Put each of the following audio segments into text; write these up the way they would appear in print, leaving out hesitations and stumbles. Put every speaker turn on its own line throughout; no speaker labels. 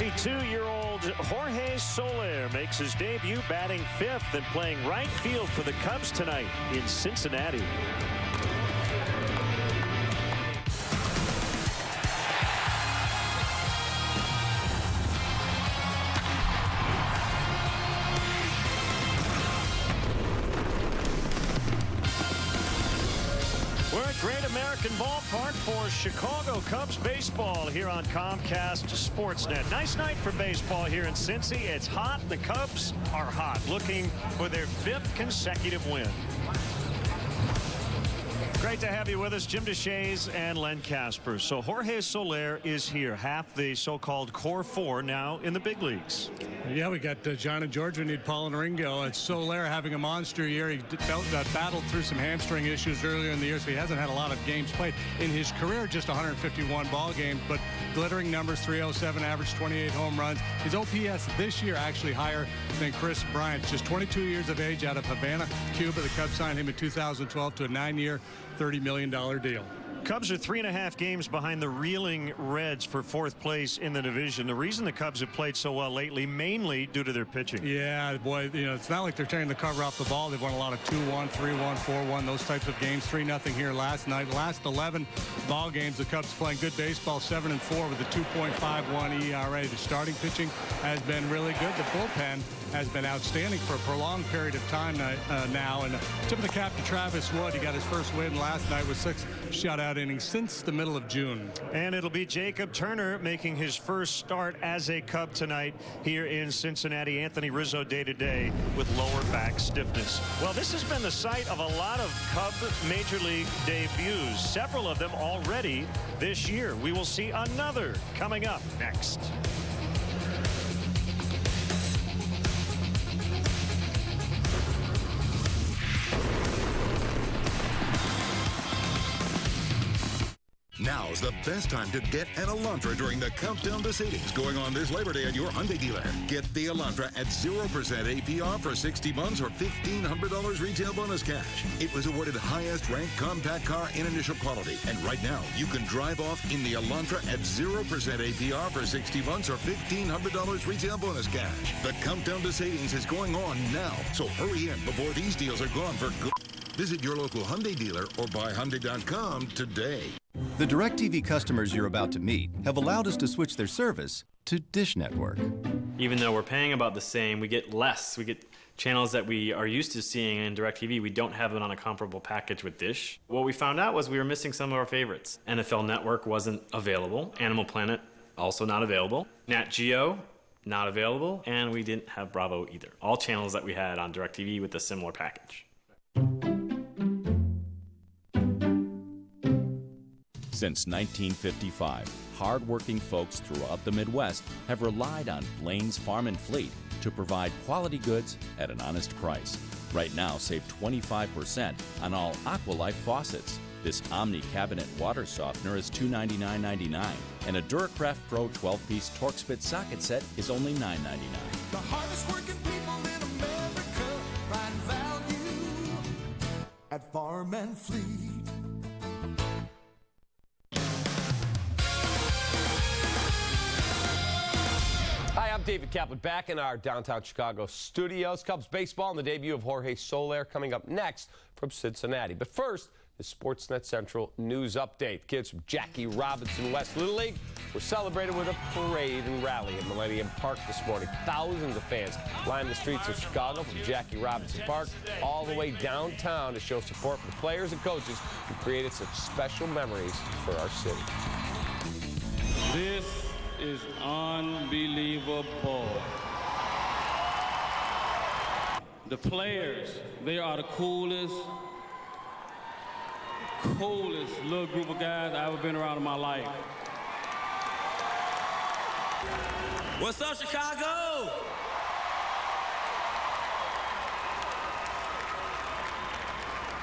22-year-old Jorge Soler makes his debut batting fifth and playing right field for the Cubs tonight in Cincinnati. We're at Great American Ballpark for Chicago Cubs baseball here on Comcast Sportsnet. Nice night for baseball here in Cincy. It's hot. The Cubs are hot, looking for their fifth consecutive win. Great to have you with us, Jim DeShays and Len Casper. So Jorge Soler is here, half the so-called core four now in the big leagues.
Yeah, we got John and George. We need Paul and Ringo. It's Soler having a monster year. He battled through some hamstring issues earlier in the year, so he hasn't had a lot of games played. In his career, just 151 ball games, but glittering numbers, 307 average, 28 home runs. His OPS this year actually higher than Chris Bryant's. Just 22 years of age, out of Havana, Cuba. The Cubs signed him in 2012 to a 9-year, $30 million deal.
Cubs are 3.5 games behind the reeling Reds for fourth place in the division. The reason the Cubs have played so well lately, mainly due to their pitching.
Yeah, boy, you know, it's not like they're tearing the cover off the ball. They've won a lot of 2-1, 3-1, 4-1, those types of games. 3-0 here last night. Last 11 ball games, the Cubs playing good baseball, 7-4 with a 2.51 ERA. The starting pitching has been really good. The bullpen has been outstanding for a prolonged period of time now. And tip of the cap to Travis Wood. He got his first win last night with 6 shutout innings since the middle of June.
And it'll be Jacob Turner making his first start as a Cub tonight here in Cincinnati. Anthony Rizzo day-to-day with lower back stiffness. Well, this has been the site of a lot of Cub Major League debuts, several of them already this year. We will see another coming up next.
Now's the best time to get an Elantra during the countdown to savings going on this Labor Day at your Hyundai dealer. Get the Elantra at 0% APR for 60 months or $1,500 retail bonus cash. It was awarded highest ranked compact car in initial quality. And right now, you can drive off in the Elantra at 0% APR for 60 months or $1,500 retail bonus cash. The countdown to savings is going on now, so hurry in before these deals are gone for good. Visit your local Hyundai dealer or buy Hyundai.com today.
The DirecTV customers you're about to meet have allowed us to switch their service to Dish Network.
Even though we're paying about the same, we get less. We get channels that we are used to seeing in DirecTV. We don't have it on a comparable package with Dish. What we found out was we were missing some of our favorites. NFL Network wasn't available. Animal Planet, also not available. Nat Geo, not available. And we didn't have Bravo either. All channels that we had on DirecTV with a similar package.
Since 1955, hard-working folks throughout the Midwest have relied on Blaine's Farm and Fleet to provide quality goods at an honest price. Right now, save 25% on all Aqualife faucets. This Omni Cabinet water softener is $299.99, and a Duracraft Pro 12-piece Torque Spit socket set is only $9.99.
The hardest working people in America find value at Farm and Fleet.
Hi, I'm David Kaplan, back in our downtown Chicago studios. Cubs baseball and the debut of Jorge Soler coming up next from Cincinnati. But first, the Sportsnet Central news update. Kids from Jackie Robinson West Little League were celebrated with a parade and rally at Millennium Park this morning. Thousands of fans lined the streets of Chicago from Jackie Robinson Park all the way downtown to show support for the players and coaches who created such special memories for our city.
This is unbelievable. The players, they are the coolest little group of guys I've ever been around in my life.
What's up, Chicago?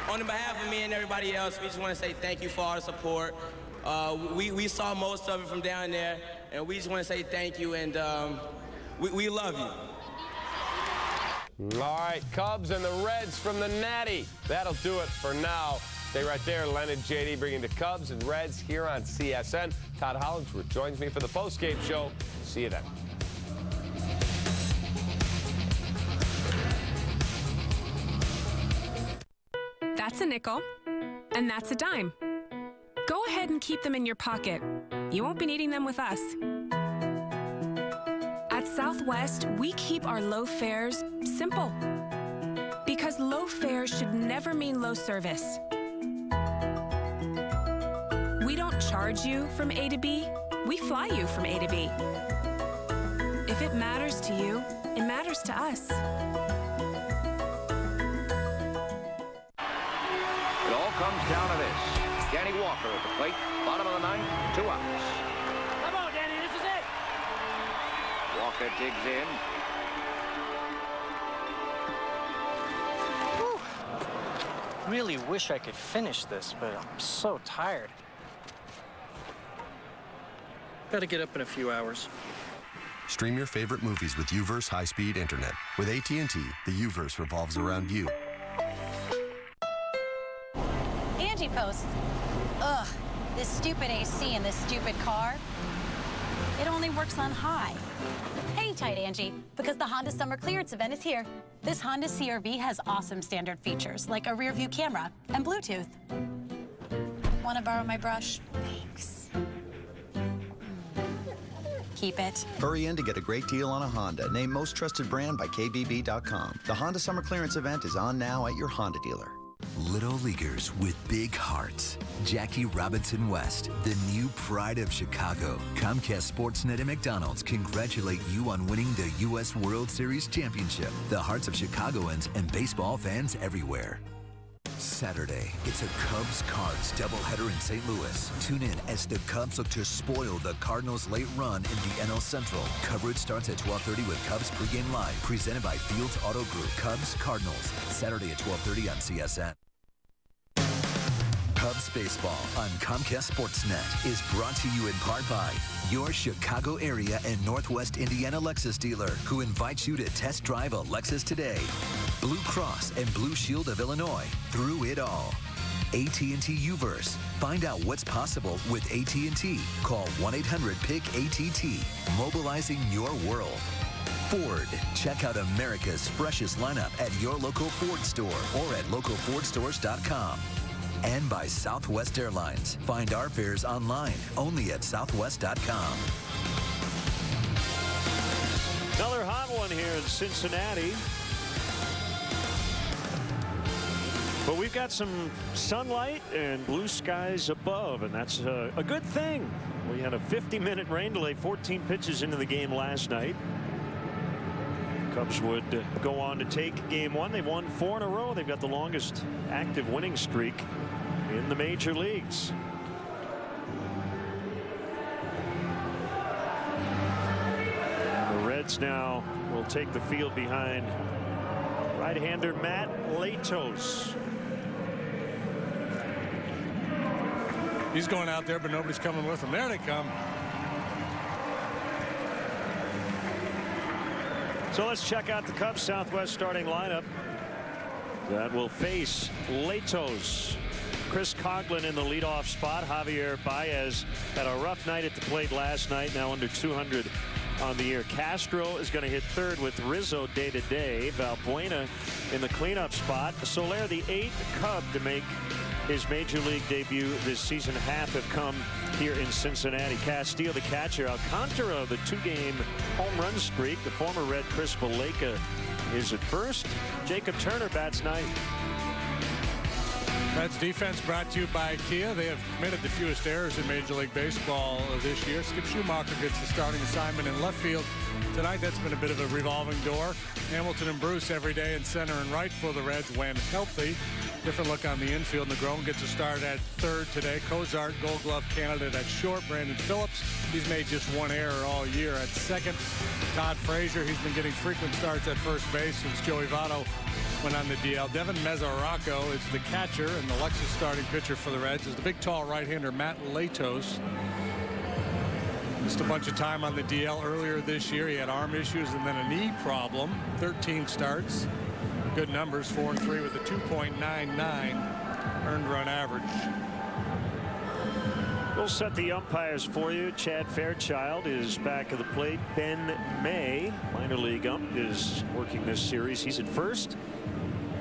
On behalf of me and everybody else, we just want to say thank you for all the support. We saw most of it from down there, and we just want to say thank you, and we love you.
All right, Cubs and the Reds from the Natty. That'll do it for now. Stay right there. Len and JD bringing the Cubs and Reds here on CSN. Todd Hollingsworth joins me for the postgame show. See you then.
That's a nickel, and that's a dime. Go ahead and keep them in your pocket. You won't be needing them with us. At Southwest, we keep our low fares simple. Because low fares should never mean low service. We don't charge you from A to B, we fly you from A to B. If it matters to you, it matters to us.
It all comes down to this. Danny Walker at the plate, bottom of the ninth, 2 outs.
Come on, Danny, this is it.
Walker digs in.
Whew. Really wish I could finish this, but I'm so tired. Gotta get up in a few hours.
Stream your favorite movies with UVerse high-speed internet. With AT&T, the UVerse revolves around you.
Angie posts, ugh, this stupid AC in this stupid car. It only works on high. Hang tight, Angie, because the Honda Summer Clearance event is here. This Honda CR-V has awesome standard features, like a rear-view camera and Bluetooth. Want to borrow my brush? Thanks. Keep it.
Hurry in to get a great deal on a Honda, named Most Trusted Brand by KBB.com. The Honda Summer Clearance event is on now at your Honda dealer.
Little leaguers with big hearts. Jackie Robinson West, the new pride of Chicago. Comcast Sportsnet and McDonald's congratulate you on winning the U.S. World Series Championship. The hearts of Chicagoans and baseball fans everywhere. Saturday, it's a Cubs-Cards doubleheader in St. Louis. Tune in as the Cubs look to spoil the Cardinals' late run in the NL Central. Coverage starts at 12:30 with Cubs Pregame Live, presented by Fields Auto Group. Cubs-Cardinals, Saturday at 12:30 on CSN. Cubs baseball on Comcast Sportsnet is brought to you in part by your Chicago area and Northwest Indiana Lexus dealer, who invites you to test drive a Lexus today. Blue Cross and Blue Shield of Illinois, through it all. AT&T UVerse. Find out what's possible with AT&T. Call 1-800-PIC-ATT. Mobilizing your world. Ford. Check out America's freshest lineup at your local Ford store or at localfordstores.com. And by Southwest Airlines. Find our fares online, only at southwest.com.
Another hot one here in Cincinnati. But we've got some sunlight and blue skies above, and that's a good thing. We had a 50-minute rain delay, 14 pitches into the game last night. Cubs would go on to take game one. They've won 4 in a row. They've got the longest active winning streak in the major leagues. And the Reds now will take the field behind right-hander Matt Latos.
He's going out there, but nobody's coming with him. There they come.
So let's check out the Cubs Southwest starting lineup that will face Latos. Chris Coughlin in the leadoff spot. Javier Baez had a rough night at the plate last night, now under 200 on the year. Castro is going to hit third with Rizzo day to day. Valbuena in the cleanup spot. Soler, the 8th Cub to make his major league debut this season. Half have come here in Cincinnati. Castillo, the catcher. Alcantara, the 2-game home run streak. The former Red Chris Valleca is at first. Jacob Turner bats 9th.
Reds defense brought to you by Kia. They have committed the fewest errors in Major League Baseball this year. Skip Schumacher gets the starting assignment in left field. Tonight, that's been a bit of a revolving door. Hamilton and Bruce every day in center and right for the Reds when healthy. Different look on the infield. Negron gets a start at third today. Cozart, Gold Glove candidate at short. Brandon Phillips, he's made just 1 error all year at second. Todd Frazier, he's been getting frequent starts at first base since Joey Votto went on the DL. Devin Mesoraco is the catcher, and the Lexus starting pitcher for the Reds is the big, tall right-hander Matt Latos. Missed a bunch of time on the DL earlier this year. He had arm issues and then a knee problem. 13 starts. Good numbers, 4 and 3 with a 2.99 earned run average.
We'll set the umpires for you. Chad Fairchild is back at the plate. Ben May, minor league ump, is working this series. He's at first.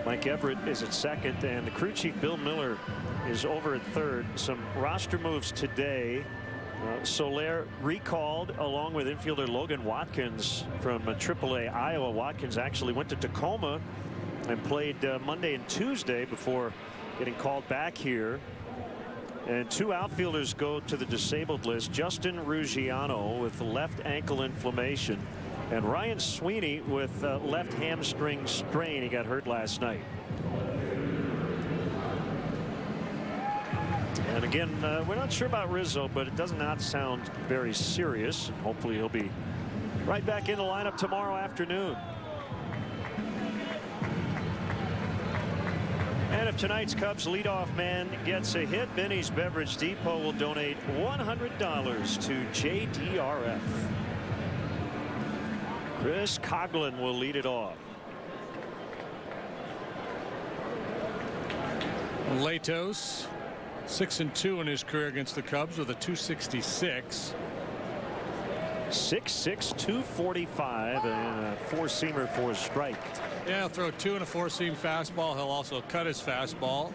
Mike Everett is at second, and the crew chief Bill Miller is over at third. Some roster moves today. Soler recalled along with infielder Logan Watkins from AAA Iowa. Watkins actually went to Tacoma and played Monday and Tuesday before getting called back here. And 2 outfielders go to the disabled list. Justin Ruggiano with left ankle inflammation, and Ryan Sweeney with left hamstring strain. He got hurt last night. And again, we're not sure about Rizzo, but it does not sound very serious. Hopefully he'll be right back in the lineup tomorrow afternoon. And if tonight's Cubs leadoff man gets a hit, Benny's Beverage Depot will donate $100 to JDRF. Chris Coughlin will lead it off.
Latos, 6-2 in his career against the Cubs with a .266.
6'6", 245, and a 4-seamer for a strike.
Yeah, he'll throw 2 and a 4-seam fastball. He'll also cut his fastball.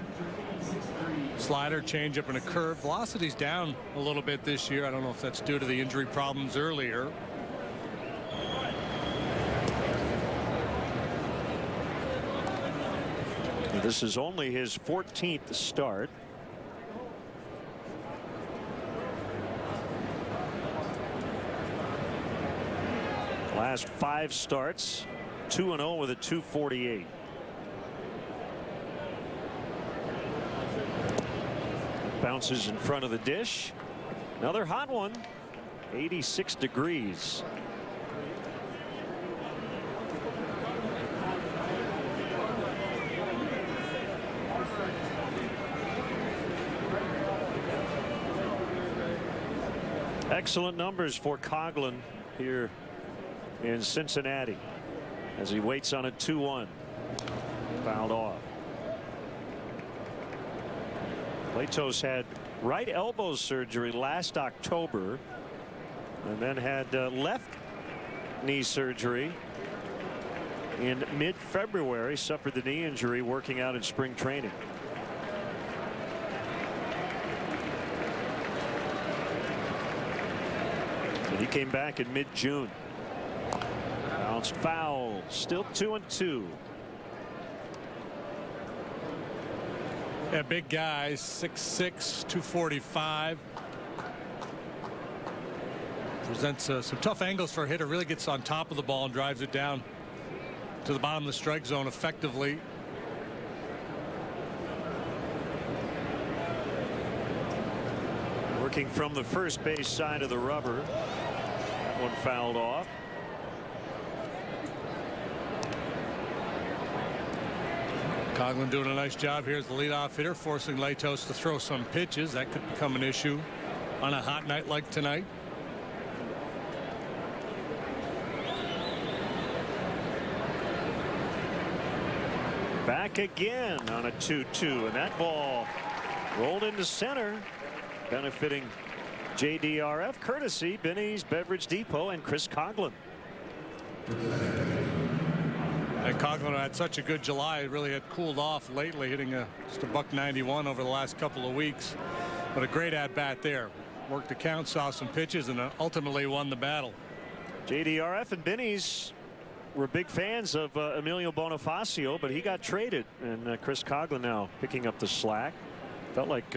Slider, changeup, and a curve. Velocity's down a little bit this year. I don't know if that's due to the injury problems earlier.
This is only his 14th start. Last 5 starts, 2-0 with a .248. Bounces in front of the dish. Another hot one. 86 degrees. Excellent numbers for Coughlin here in Cincinnati as he waits on a 2-1. Fouled off. Latos had right elbow surgery last October and then had left knee surgery in mid-February. Suffered the knee injury working out in spring training. And he came back in mid-June. Bounced foul. Still 2-2.
Yeah, big guys, 6'6", 245. Presents some tough angles for a hitter. Really gets on top of the ball and drives it down to the bottom of the strike zone effectively.
Working from the first base side of the rubber. That one fouled off.
Coughlin doing a nice job here as the leadoff hitter, forcing Latos to throw some pitches. That could become an issue on a hot night like tonight.
Back again on a 2-2, and that ball rolled into center, benefiting JDRF, courtesy Benny's Beverage Depot and Chris Coughlin.
And Coughlin had such a good July. It really had cooled off lately, hitting just a .191 over the last couple of weeks. But a great at-bat there. Worked the count, saw some pitches, and ultimately won the battle.
JDRF and Benny's were big fans of Emilio Bonifacio, but he got traded, and Chris Coughlin now picking up the slack. Felt like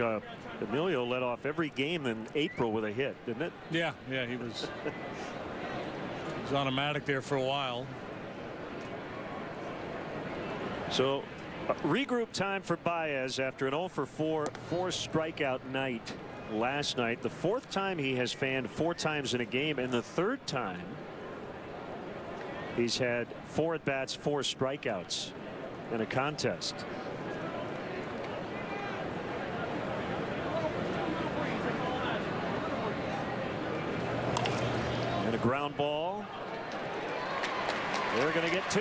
Emilio led off every game in April with a hit, didn't it?
Yeah, he was, he was automatic there for a while.
So regroup time for Baez after an 0-for-4 4-strikeout night last night. The 4th time he has fanned 4 times in a game, and the 3rd time he's had 4 at-bats, 4 strikeouts in a contest. And a ground ball. They're going to get 2.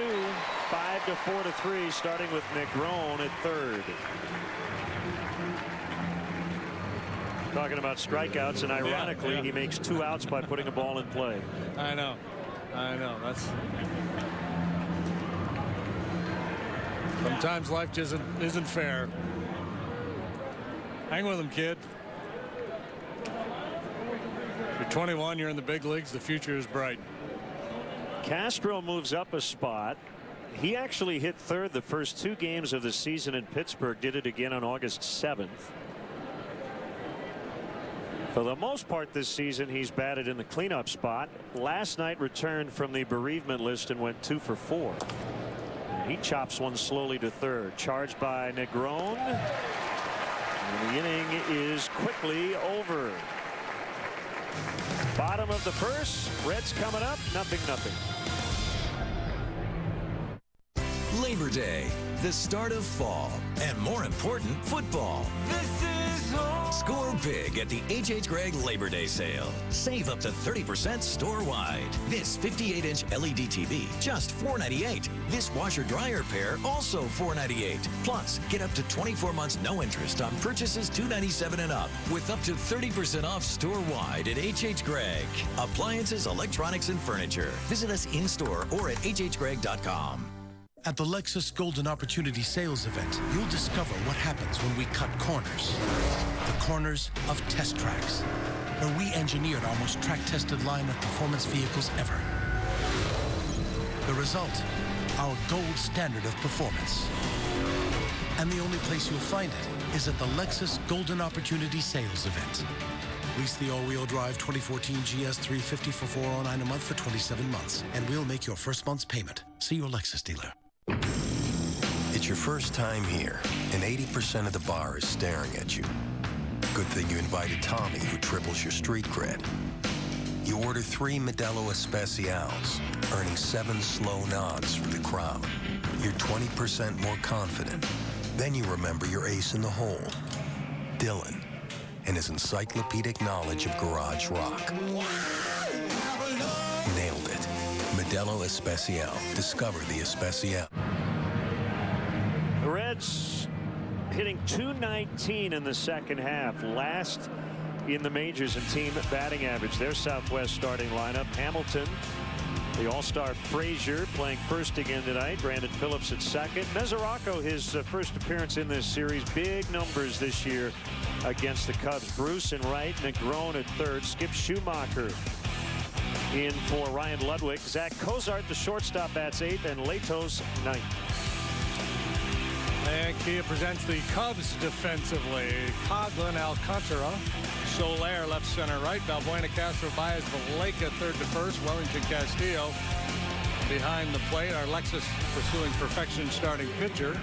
5-4-3, starting with Negron at 3rd. Talking about strikeouts, and ironically, he makes 2 outs by putting a ball in play.
I know. That's Sometimes life just isn't fair. Hang with him, kid. You're 21, you're in the big leagues, the future is bright.
Castro moves up a spot. He actually hit third the first 2 games of the season in Pittsburgh, did it again on August 7th. For the most part this season, he's batted in the cleanup spot. Last night returned from the bereavement list and went 2 for 4. And he chops one slowly to third. Charged by Negron. And the inning is quickly over. Bottom of the first. Reds coming up. 0-0.
Labor Day, the start of fall, and more important, football. This is home. Score big at the H.H. Gregg Labor Day sale. Save up to 30% store-wide. This 58-inch LED TV, just $498. This washer-dryer pair, also $498. Plus, get up to 24 months no interest on purchases $297 and up, with up to 30% off store-wide at H.H. Gregg. Appliances, electronics, and furniture. Visit us in-store or at hhgregg.com.
At the Lexus Golden Opportunity Sales Event, you'll discover what happens when we cut corners. The corners of test tracks, where we engineered our most track-tested line of performance vehicles ever. The result, our gold standard of performance. And the only place you'll find it is at the Lexus Golden Opportunity Sales Event. Lease the all-wheel drive 2014 GS 350 for $409 a month for 27 months, and we'll make your first month's payment. See your Lexus dealer.
It's your first time here, and 80% of the bar is staring at you. Good thing you invited Tommy, who triples your street cred. You order 3 Modelo Especials, earning 7 slow nods from the crowd. You're 20% more confident. Then you remember your ace in the hole, Dylan, and his encyclopedic knowledge of garage rock. Nailed it. Modelo Especial. Discover the Especial.
The Reds hitting .219 in the second half. Last in the majors in team batting average. Their Southwest starting lineup. Hamilton, the all-star Frazier playing first again tonight. Brandon Phillips at second. Mesoraco, his first appearance in this series. Big numbers this year against the Cubs. Bruce in right. Negron at third. Skip Schumacher in for Ryan Ludwig. Zach Cozart, the shortstop, bats 8th, and Latos 9th.
And Kia presents the Cubs defensively. Coghlan, Alcantara, Soler left, center, right. Balbuena, Castro, Baez, Valleca third to first. Wellington, Castillo behind the plate. Our Lexus pursuing perfection starting pitcher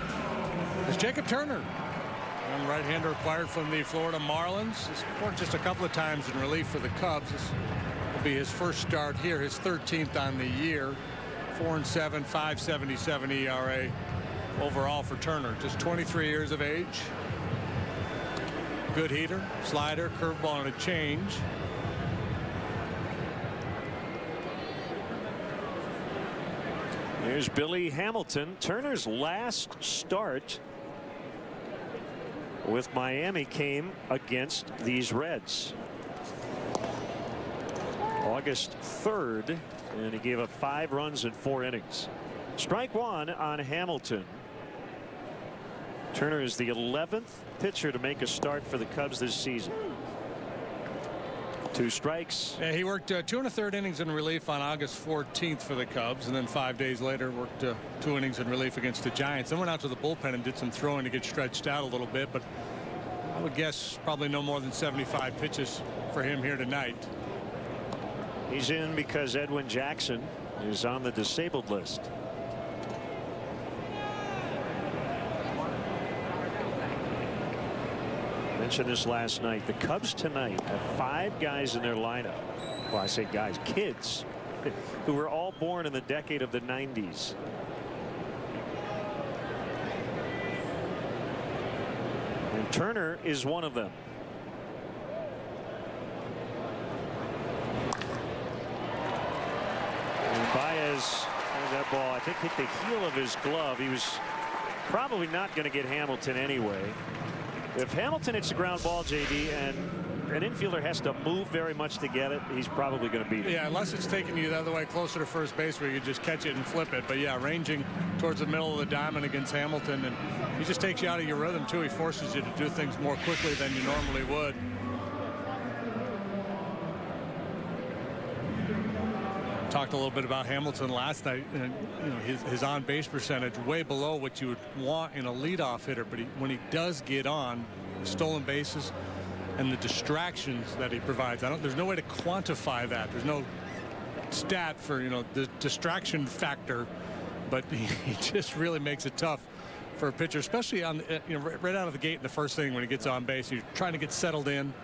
is Jacob Turner. Young right-hander acquired from the Florida Marlins. He's scored just a couple of times in relief for the Cubs. This will be his first start here, his 13th on the year. 4-7, 5.77 ERA. Overall for Turner, just 23 years of age. Good heater, slider, curveball, and a change.
Here's Billy Hamilton. Turner's last start with Miami came against these Reds. August 3rd, and he gave up 5 runs in 4 innings. Strike one on Hamilton. Turner is the 11th pitcher to make a start for the Cubs this season. 2 strikes.
Yeah, he worked 2 1/3 innings in relief on August 14th for the Cubs, and then 5 days later worked 2 innings in relief against the Giants. Then went out to the bullpen and did some throwing to get stretched out a little bit, but I would guess probably no more than 75 pitches for him here tonight.
He's in because Edwin Jackson is on the disabled list. Mentioned this last night. The Cubs tonight have 5 guys in their lineup. Well, I say guys, kids who were all born in the decade of the 90s. And Turner is one of them. And Baez, that ball, I think, hit the heel of his glove. He was probably not going to get Hamilton anyway. If Hamilton hits a ground ball, JD, and an infielder has to move very much to get it, he's probably going to beat it.
Yeah, unless it's taking you the other way closer to first base where you just catch it and flip it. But yeah, ranging towards the middle of the diamond against Hamilton, and he just takes you out of your rhythm too. He forces you to do things more quickly than you normally would. Talked a little bit about Hamilton last night, and his on-base percentage way below what you would want in a leadoff hitter. But when he does get on, stolen bases and the distractions that he provides, there's no way to quantify that. There's no stat for the distraction factor, but he just really makes it tough for a pitcher, especially on right out of the gate in the first inning when he gets on base. You're trying to get settled in.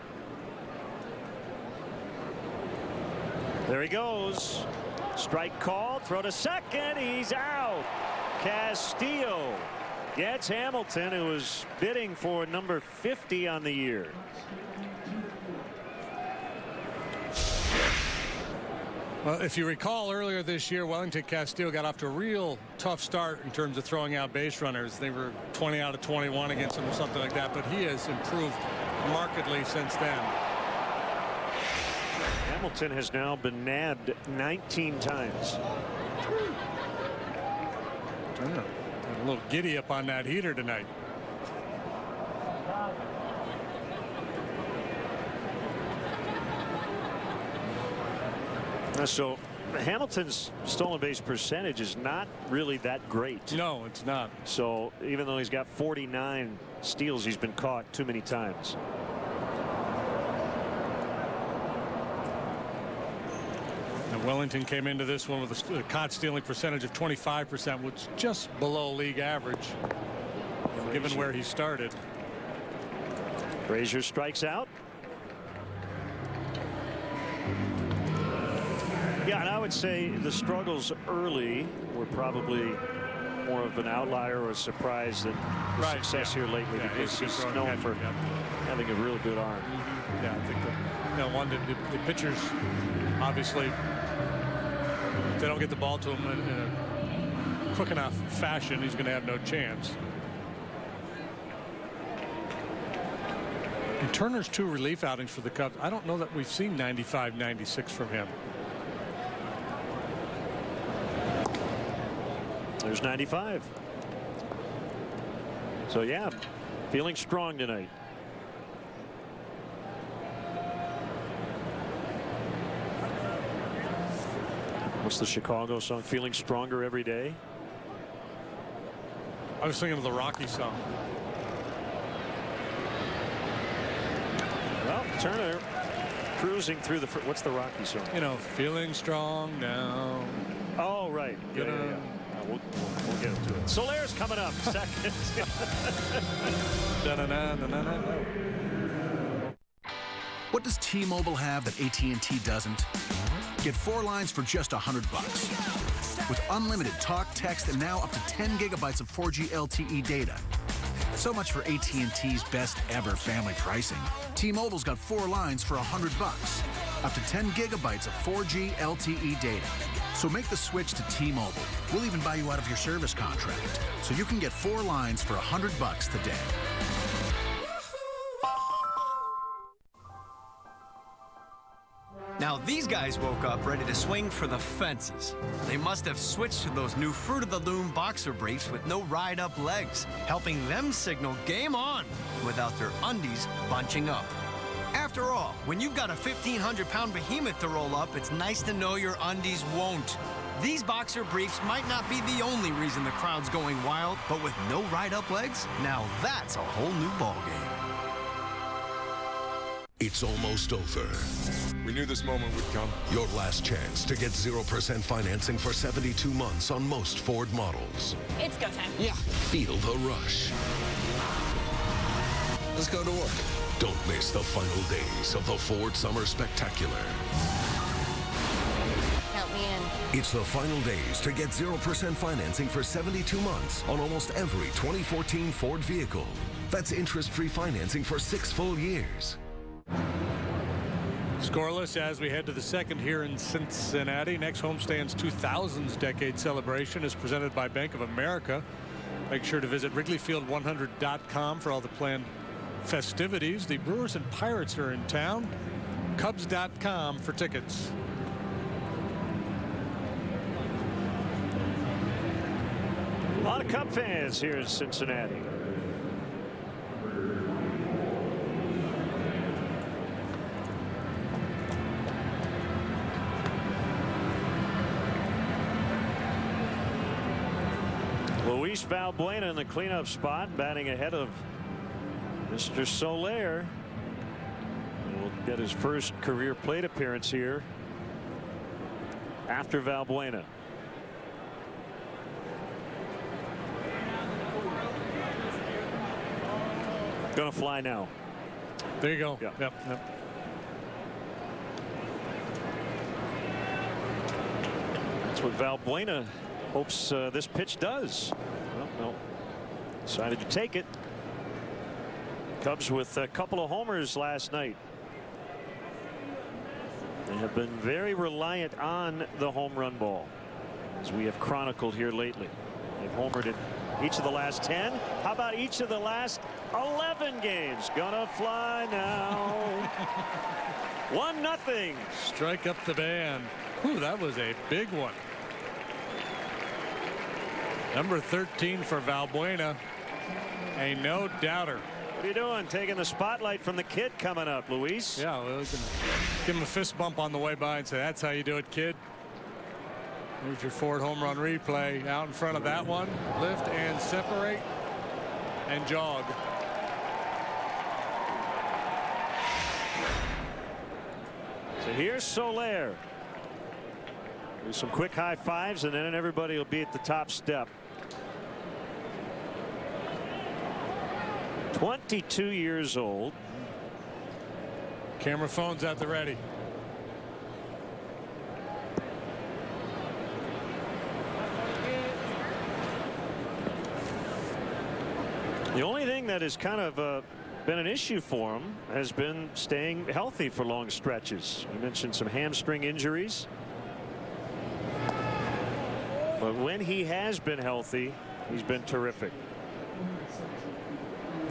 There he goes. Strike called. Throw to second. He's out. Castillo gets Hamilton, who was bidding for number 50 on the year.
Well, if you recall earlier this year, Wellington Castillo got off to a real tough start in terms of throwing out base runners. They were 20 out of 21 against him or something like that, but he has improved markedly since then.
Hamilton has now been nabbed 19 times.
A little giddy up on that heater tonight.
So Hamilton's stolen base percentage is not really that great.
No, it's not.
So even though he's got 49 steals, he's been caught too many times.
Wellington came into this one with a caught stealing percentage of 25%, which is just below league average, given where he started.
Frazier strikes out. Yeah, and I would say the struggles early were probably more of an outlier or a surprise than the success here lately, because he's known for having a real good arm.
Yeah, I think the pitchers obviously, if they don't get the ball to him in a quick enough fashion, he's going to have no chance. And Turner's 2 relief outings for the Cubs, I don't know that we've seen 95, 96 from him.
There's 95. So yeah, feeling strong tonight. What's the Chicago song? Feeling stronger every day?
I was thinking of the Rocky song.
Well, Turner cruising through the. What's the Rocky song?
Feeling strong now.
Oh, right. Yeah. We'll get into it. Soler's coming up second.
What does T-Mobile have that AT&T doesn't? Get 4 lines for just $100. With unlimited talk, text, and now up to 10 gigabytes of 4G LTE data. So much for AT&T's best ever family pricing. T-Mobile's got 4 lines for $100. Up to 10 gigabytes of 4G LTE data. So make the switch to T-Mobile. We'll even buy you out of your service contract. So you can get 4 lines for $100 today.
Now these guys woke up ready to swing for the fences. They must have switched to those new Fruit of the Loom boxer briefs with no ride-up legs, helping them signal game on without their undies bunching up. After all, when you've got a 1,500-pound behemoth to roll up, it's nice to know your undies won't. These boxer briefs might not be the only reason the crowd's going wild, but with no ride-up legs, now that's a whole new ballgame.
It's almost over. We knew this moment would come. Your last chance to get 0% financing for 72 months on most Ford models.
It's go time.
Yeah. Feel the rush. Let's go to work. Don't miss the final days of the Ford Summer Spectacular.
Count me in.
It's the final days to get 0% financing for 72 months on almost every 2014 Ford vehicle. That's interest-free financing for 6 full years.
Scoreless as we head to the second here in Cincinnati. Next homestand's 2000s decade celebration is presented by Bank of America. Make sure to visit WrigleyField100.com for all the planned festivities. The Brewers and Pirates are in town. Cubs.com for tickets.
A lot of Cub fans here in Cincinnati. Luis Valbuena in the cleanup spot, batting ahead of Mr. Soler. Will get his first career plate appearance here after Valbuena. Gonna fly now.
There you go.
Yeah.
Yep.
That's what Valbuena hopes this pitch does. Well, no. Decided to take it. Cubs with a couple of homers last night. They have been very reliant on the home run ball, as we have chronicled here lately. They've homered in each of the last 10. How about each of the last 11 games? Gonna fly now. 1-0.
Strike up the band. Whew, that was a big one. Number 13 for Valbuena. A no doubter.
What are you doing? Taking the spotlight from the kid coming up, Luis.
Yeah, well, we can give him a fist bump on the way by and say, that's how you do it, kid. Here's your Ford home run replay out in front of that one. Lift and separate and jog.
So here's Soler. Do some quick high fives and then everybody will be at the top step. 22 years old.
Camera phones at the ready.
The only thing that has kind of been an issue for him has been staying healthy for long stretches. We mentioned some hamstring injuries. But when he has been healthy, he's been terrific.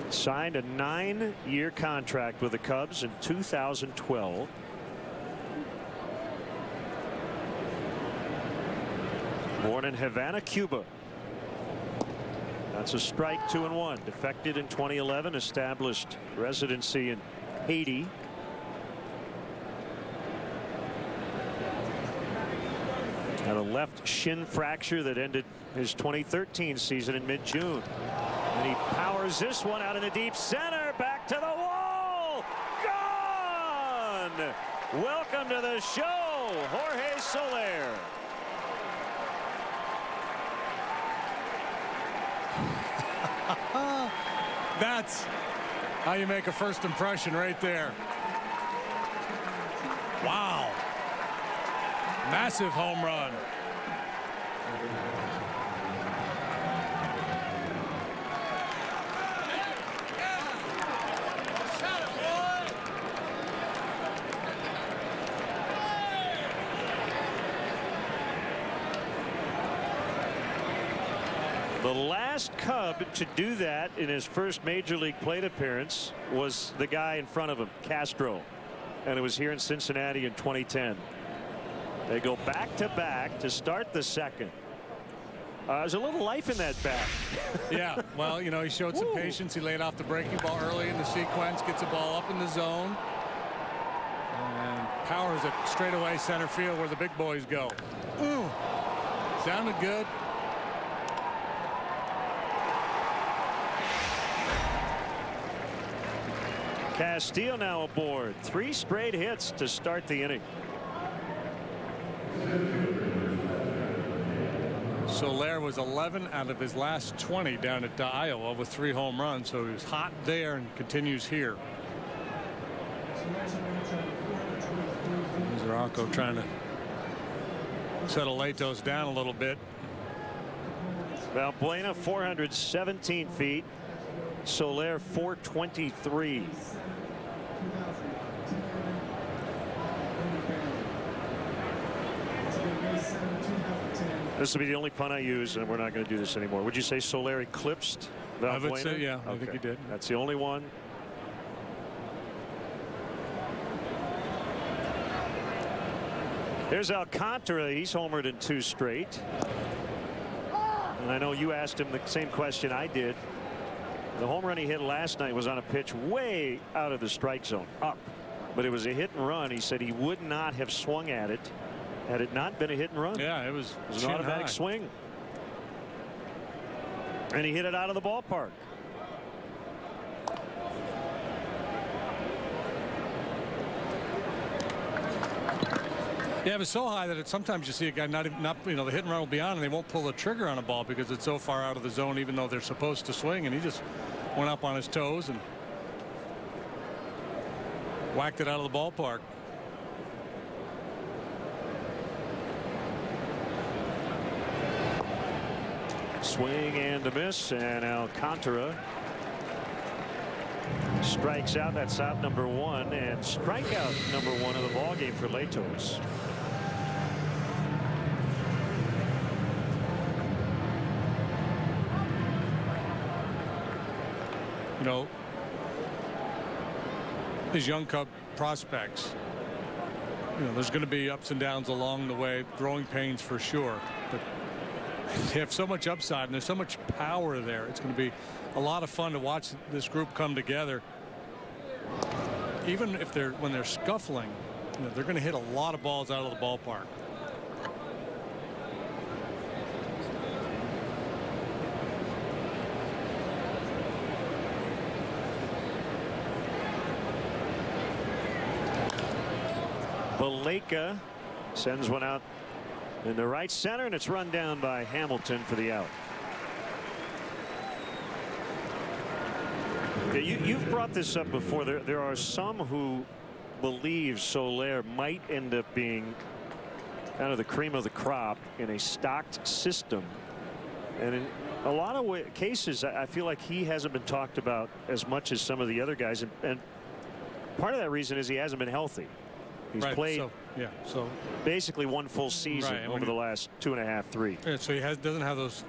Signed a 9-year contract with the Cubs in 2012. Born in Havana, Cuba. That's a strike, 2-1. Defected in 2011, established residency in Haiti. Had a left shin fracture that ended his 2013 season in mid-June. And he powers this one out in the deep center. Back to the wall. Gone. Welcome to the show, Jorge Soler.
That's how you make a first impression right there. Wow. Massive home run.
The last Cub to do that in his first major league plate appearance was the guy in front of him, Castro, and it was here in Cincinnati in 2010. They go back to back to start the second. There's a little life in that bat.
Yeah, well, you know, he showed some patience. He laid off the breaking ball early in the sequence, gets the ball up in the zone, and powers it straight away center field where the big boys go. Sounded good.
Castillo now aboard. 3 straight hits to start the inning.
Soler was 11 out of his last 20 down at Iowa with 3 home runs, so he was hot there and continues here. Zarco trying to settle Latos down a little bit.
Valbuena 417 feet. Soler 423. This will be the only pun I use, and we're not going to do this anymore. Would you say Soler eclipsed Valbuena?
I would say, yeah, I think he did.
That's the only one. There's Alcantara. He's homered in 2 straight. And I know you asked him the same question I did. The home run he hit last night was on a pitch way out of the strike zone, up. But it was a hit and run. He said he would not have swung at it had it not been a hit and run.
Yeah, it was
an automatic swing. And he hit it out of the ballpark.
Yeah, it was so high that sometimes you see a guy not the hit and run will be on and they won't pull the trigger on a ball because it's so far out of the zone, even though they're supposed to swing, and he just went up on his toes and whacked it out of the ballpark.
Swing and a miss, and Alcantara strikes out. That's out number 1, and strikeout number 1 of the ball game for Latos.
You know, these young Cub prospects, you know, there's going to be ups and downs along the way, growing pains for sure, but they have so much upside and there's so much power there. It's going to be a lot of fun to watch this group come together. Even if when they're scuffling, you know, they're going to hit a lot of balls out of the ballpark.
Baleka sends one out in the right center, and it's run down by Hamilton for the out. Yeah, you've brought this up before. There are some who believe Soler might end up being kind of the cream of the crop in a stocked system, and in a lot of cases I feel like he hasn't been talked about as much as some of the other guys, and part of that reason is he hasn't been healthy. He's played
so
basically 1 full season over the last 2.5, 3.
Yeah, so he doesn't have those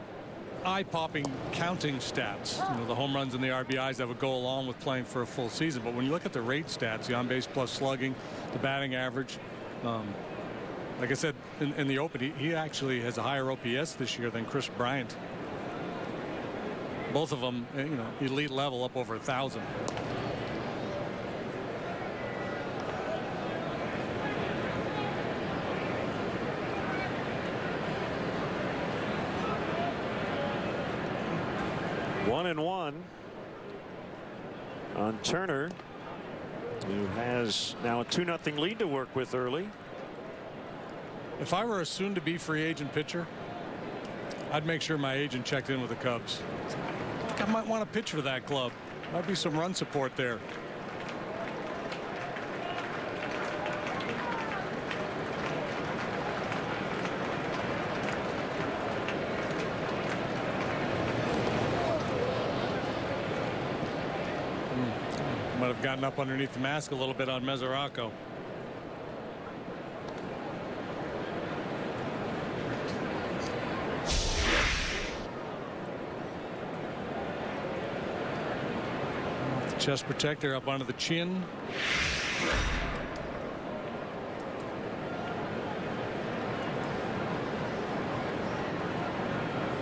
eye-popping counting stats, you know, the home runs and the RBIs that would go along with playing for a full season. But when you look at the rate stats, the on-base plus slugging, the batting average, like I said in the open, he actually has a higher OPS this year than Chris Bryant. Both of them, you know, elite level, up over 1,000.
One and one on Turner, who has now a 2-0 lead to work with early.
If I were a soon-to-be free agent pitcher, I'd make sure my agent checked in with the Cubs. I think I might want to pitch for that club. Might be some run support there. Might have gotten up underneath the mask a little bit on Mesoraco. Off the chest protector, up onto the chin.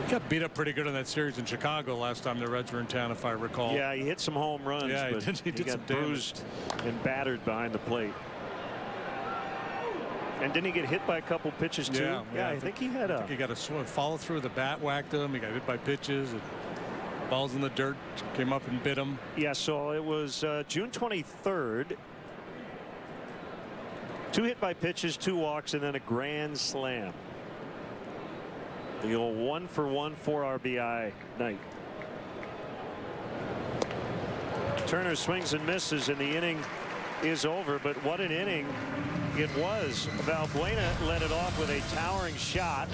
Got beat up pretty good in that series in Chicago last time the Reds were in town, if I recall.
Yeah, he hit some home runs,
yeah,
but
he did
got
some
bruised and battered behind the plate. And didn't he get hit by a couple pitches too?
Yeah,
I think he had
he got a follow through. The bat whacked him. He got hit by pitches. Balls in the dirt came up and bit him.
Yeah, so it was June 23rd. 2 hit by pitches, 2 walks, and then a grand slam. The old 1-for-1 4 RBI night. Turner swings and misses, and the inning is over. But what an inning it was. Valbuena led it off with a towering shot.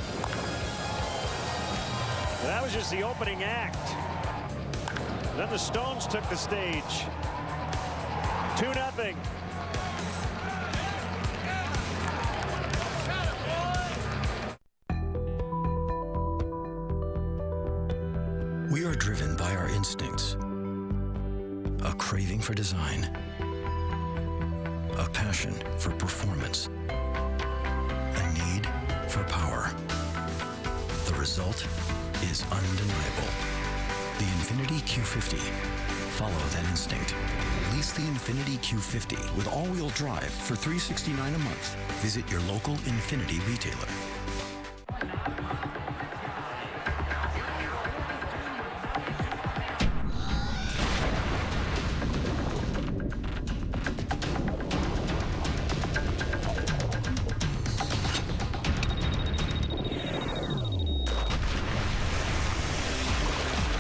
That was just the opening act. Then the Stones took the stage. 2-0.
We are driven by our instincts, a craving for design, a passion for performance, need for power. The result is undeniable. The Infiniti Q50. Follow that instinct. Lease the Infiniti Q50 with all-wheel drive for $369 a month. Visit your local Infiniti retailer.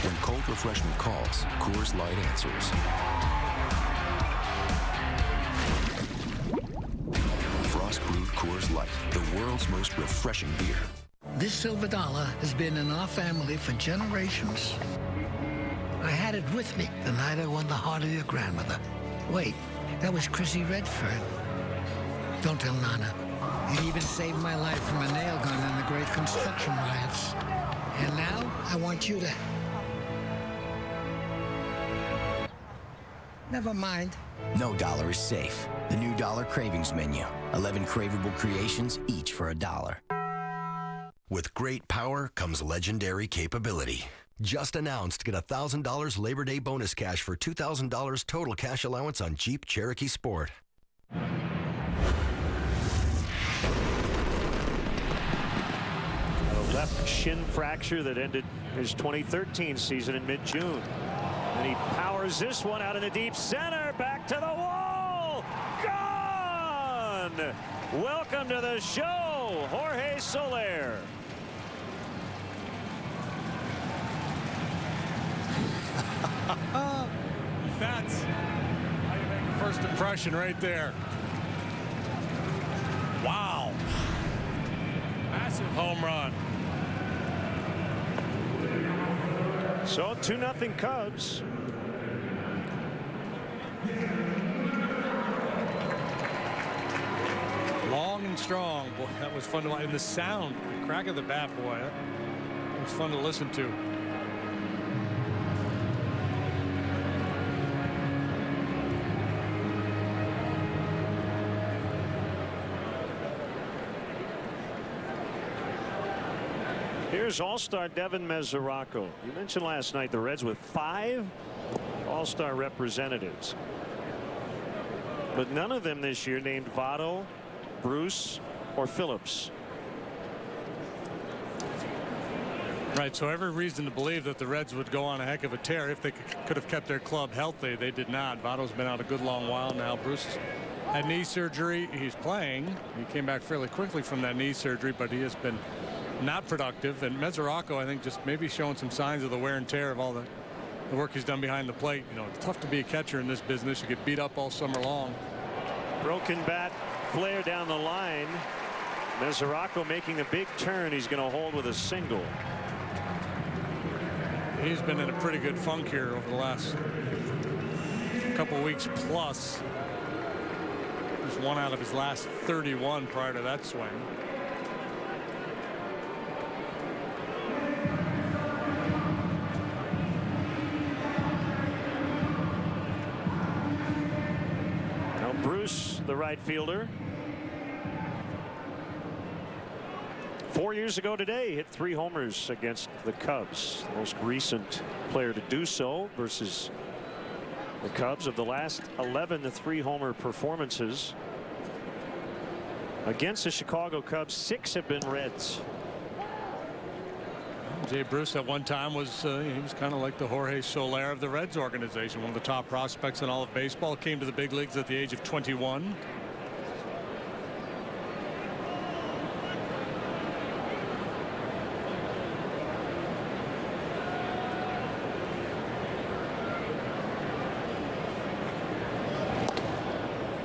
When cold refreshment calls, Coors Light answers. Frost brewed Coors Light, the world's most refreshing beer.
This silver dollar has been in our family for generations. I had it with me the night I won the heart of your grandmother. Wait, that was Chrissy Redford. Don't tell Nana. It even saved my life from a nail gun in the great construction riots. And now I want you to... Never mind.
No dollar is safe. The new Dollar Cravings menu. 11 craveable creations, each for $1.
With great power comes legendary capability. Just announced, get $1,000 Labor Day bonus cash for $2,000 total cash allowance on Jeep Cherokee Sport.
A left shin fracture that ended his 2013 season in mid-June. And he powers this one out in the deep center. Back to the wall. Gone. Welcome to the show, Jorge Soler.
That's how you make a first impression right there. Wow. Massive home run.
So 2-0 Cubs.
Long and strong. Boy, that was fun to watch. And the sound, the crack of the bat, boy, that was fun to listen to.
Here's All-Star Devin Mesoraco. You mentioned last night the Reds with 5 All-Star representatives, but none of them this year named Votto, Bruce, or Phillips.
Right, so every reason to believe that the Reds would go on a heck of a tear if they could have kept their club healthy. They did not. Votto's been out a good long while now. Bruce had knee surgery. He's playing. He came back fairly quickly from that knee surgery, but he has been not productive. And Mesoraco, I think, just maybe showing some signs of the wear and tear of all the work he's done behind the plate. You know, it's tough to be a catcher in this business. You get beat up all summer long.
Broken bat, flare down the line. Mesoraco making a big turn. He's going to hold with a single.
He's been in a pretty good funk here over the last couple weeks plus. He's 1 out of his last 31 prior to that swing.
Bruce, the right fielder, 4 years ago today, hit 3 homers against the Cubs. The most recent player to do so versus the Cubs. Of the last 11 3-homer performances against the Chicago Cubs, 6 have been Reds.
Jay Bruce at one time was he was kind of like the Jorge Soler of the Reds organization, one of the top prospects in all of baseball. Came to the big leagues at the age of 21.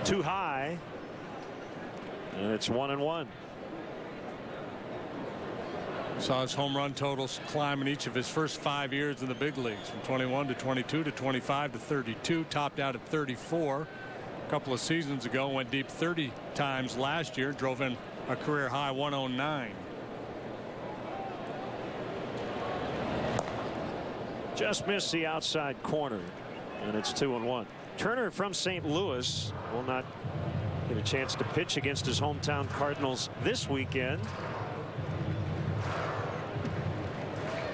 Too high, and it's 1-1.
Saw his home run totals climb in each of his first 5 years in the big leagues, from 21 to 22 to 25 to 32, topped out at 34 a couple of seasons ago, went deep 30 times last year, drove in a career high 109.
Just missed the outside corner, and it's 2-1. Turner from St. Louis will not Get a chance to pitch against his hometown Cardinals this weekend.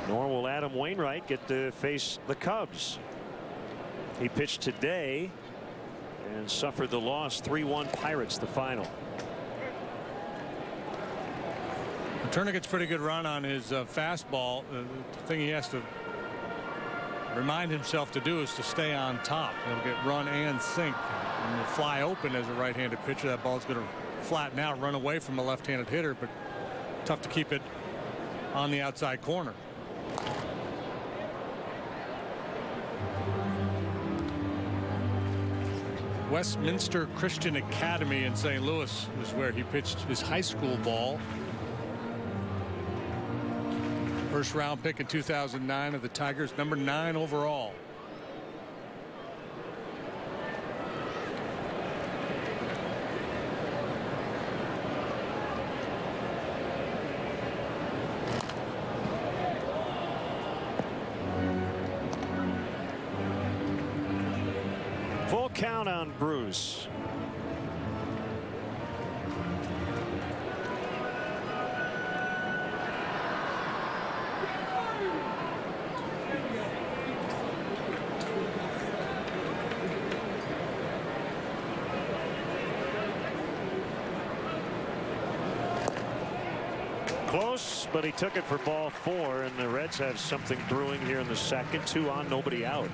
Nor will Adam Wainwright get to face the Cubs. He pitched today and suffered the loss. 3-1 Pirates, the final.
Turner gets pretty good run on his fastball. The thing he has to remind himself to do is to stay on top. He'll get run and sink. And will fly open as a right-handed pitcher. That ball's going to flatten out, run away from a left-handed hitter, but tough to keep it on the outside corner. Westminster Christian Academy in St. Louis is where he pitched his high school ball. First round pick in 2009 of the Tigers, number 9 overall.
Full count on Bruce. Close, but he took it for ball 4, and the Reds have something brewing here in the second. 2 on, nobody out.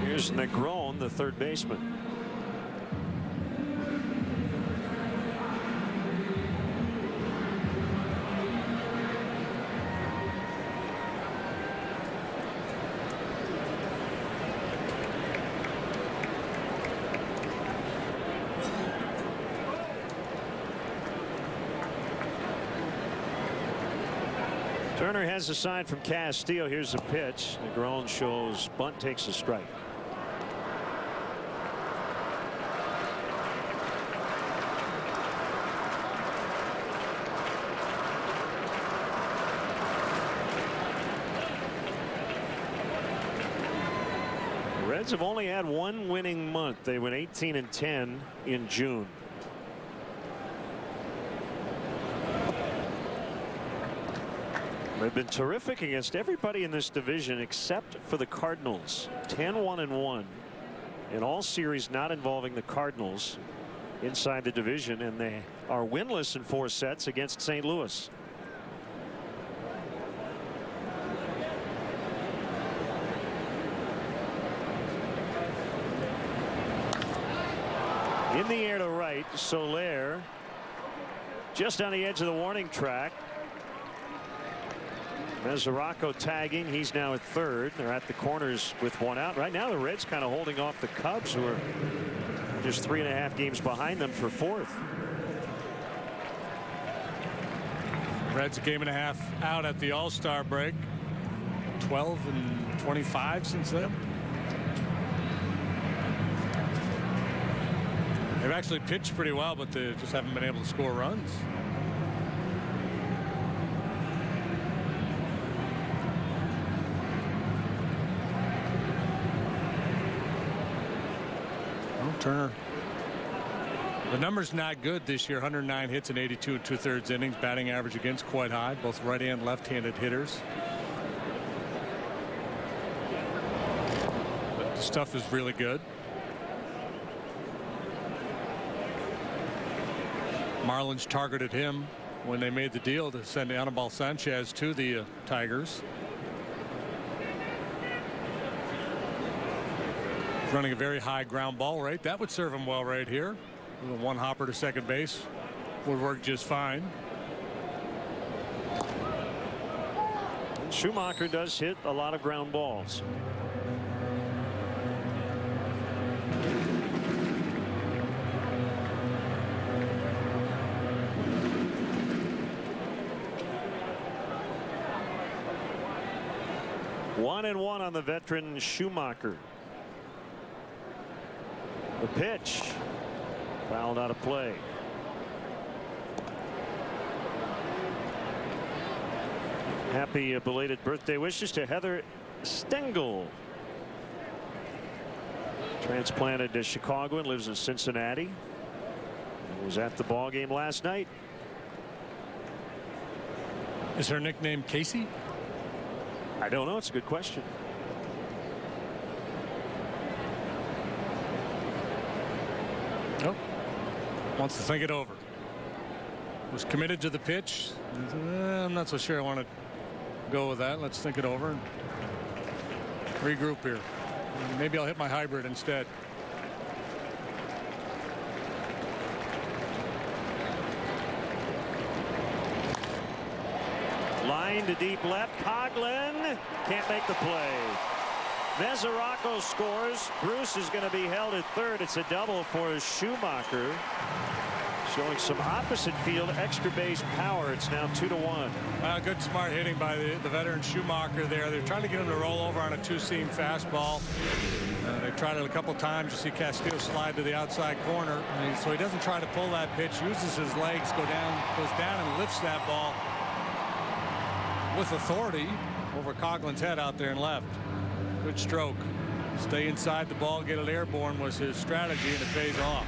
Here's Negron, the third baseman. Turner has a sign from Castillo. Here's a pitch. Negron shows bunt, takes a strike. The Reds have only had one winning month. They went 18-10 in June. They've been terrific against everybody in this division except for the Cardinals. 10-1-1 in all series not involving the Cardinals inside the division, and they are winless in 4 sets against St. Louis. In the air to right, Soler just on the edge of the warning track. Mesoraco tagging. He's now at third. They're at the corners with 1 out. Right now the Reds kind of holding off the Cubs, who are just 3.5 games behind them for 4th.
Reds a game and a half out at the All-Star break. 12-25 since then. They've actually pitched pretty well, but they just haven't been able to score runs. Turner, the number's not good this year. 109 hits in 82 2/3 innings. Batting average against quite high. Both right and left-handed hitters. But the stuff is really good. Marlins targeted him when they made the deal to send Anibal Sanchez to the Tigers. Running a very high ground ball rate. That would serve him well right here. With a 1 hopper to second base would work just fine.
Schumacher does hit a lot of ground balls. One and one on the veteran Schumacher. The pitch fouled out of play. Happy belated birthday wishes to Heather Stengel. Transplanted to Chicago and lives in Cincinnati. Was at the ball game last night.
Is her nickname Casey?
I don't know. It's a good question.
Nope. Wants to think it over. Was committed to the pitch. I'm not so sure I want to go with that. Let's think it over and regroup here. Maybe I'll hit my hybrid instead.
Line to deep left. Coughlin can't make the play. Mesoraco scores. Bruce is going to be held at third. It's a double for Schumacher. Showing some opposite field extra base power. It's now 2-1.
Good smart hitting by the veteran Schumacher there. They're trying to get him to roll over on a two-seam fastball. They tried it a couple times. You see Castillo slide to the outside corner. So he doesn't try to pull that pitch. Uses his legs, goes down and lifts that ball with authority over Coughlin's head out there and left. Good stroke. Stay inside the ball, get it airborne was his strategy, and it pays off.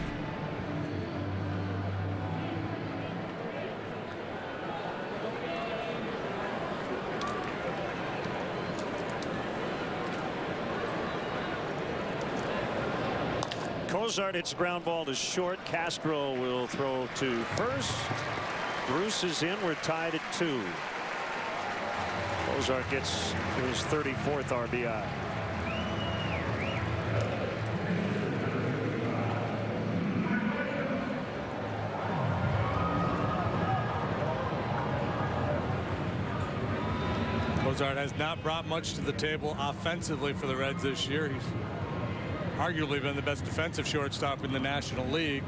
Cozart hits ground ball to short. Castro will throw to first. Bruce is in. We're tied at 2. Cozart gets his 34th RBI.
Cozart has not brought much to the table offensively for the Reds this year. He's arguably been the best defensive shortstop in the National League.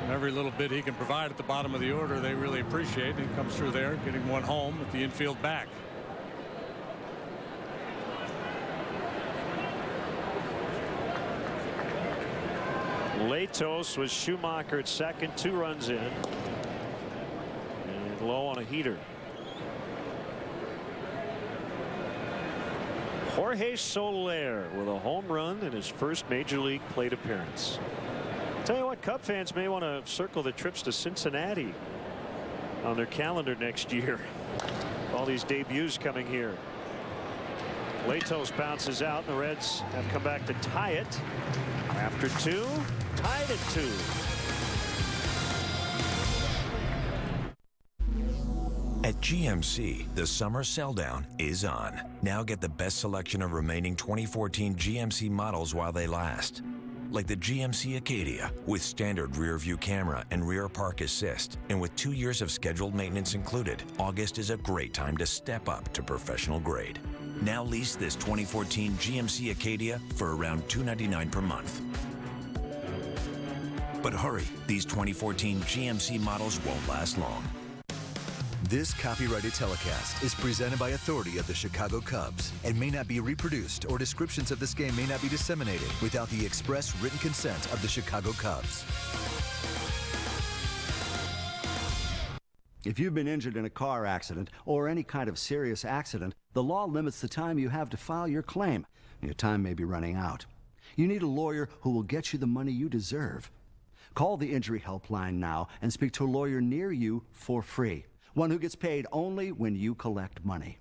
Every little bit he can provide at the bottom of the order, they really appreciate. And he comes through there, getting one home at the infield back.
Latos was Schumacher at second, 2 runs in. And low on a heater. Jorge Soler with a home run in his first major league plate appearance. Tell you what, Cub fans may want to circle the trips to Cincinnati on their calendar next year. All these debuts coming here. Latos bounces out, and the Reds have come back to tie it after 2. Tied at 2.
At GMC, the summer sell-down is on. Now get the best selection of remaining 2014 GMC models while they last. Like the GMC Acadia with standard rear view camera and rear park assist. And with 2 years of scheduled maintenance included, August is a great time to step up to professional grade. Now lease this 2014 GMC Acadia for around $299 per month. But hurry, these 2014 GMC models won't last long.
This copyrighted telecast is presented by authority of the Chicago Cubs and may not be reproduced, or descriptions of this game may not be disseminated without the express written consent of the Chicago Cubs.
If you've been injured in a car accident or any kind of serious accident, the law limits the time you have to file your claim. Your time may be running out. You need a lawyer who will get you the money you deserve. Call the Injury Helpline now and speak to a lawyer near you for free. One who gets paid only when you collect money.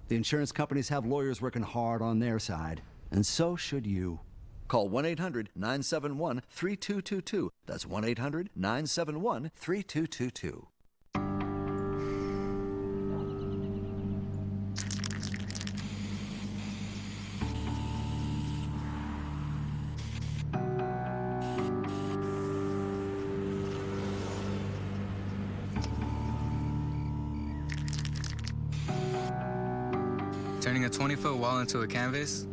The insurance companies have lawyers working hard on their side, and so should you. Call 1-800-971-3222. That's 1-800-971-3222.
Turning a 20-foot wall into a canvas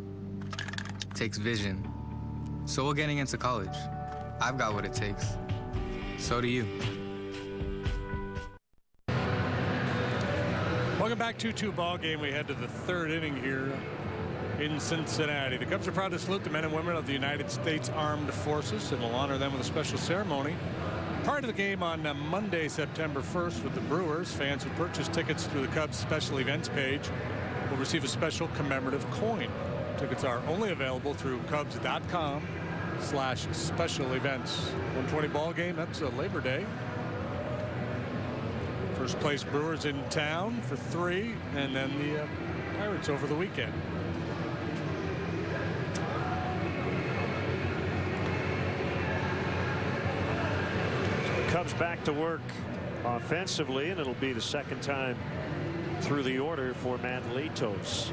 takes vision. So will getting into college. I've got what it takes. So do you.
Welcome back, 2-2 ball game. We head to the 3rd inning here in Cincinnati. The Cubs are proud to salute the men and women of the United States Armed Forces, and will honor them with a special ceremony Prior to the game on Monday, September 1st with the Brewers, fans who purchase tickets through the Cubs special events page will receive a special commemorative coin. Tickets are only available through Cubs.com/special events. 1:20 ball game. That's Labor Day. First place Brewers in town for 3, and then the Pirates over the weekend.
Cubs back to work offensively, and it'll be the second time through the order for Matt Latos.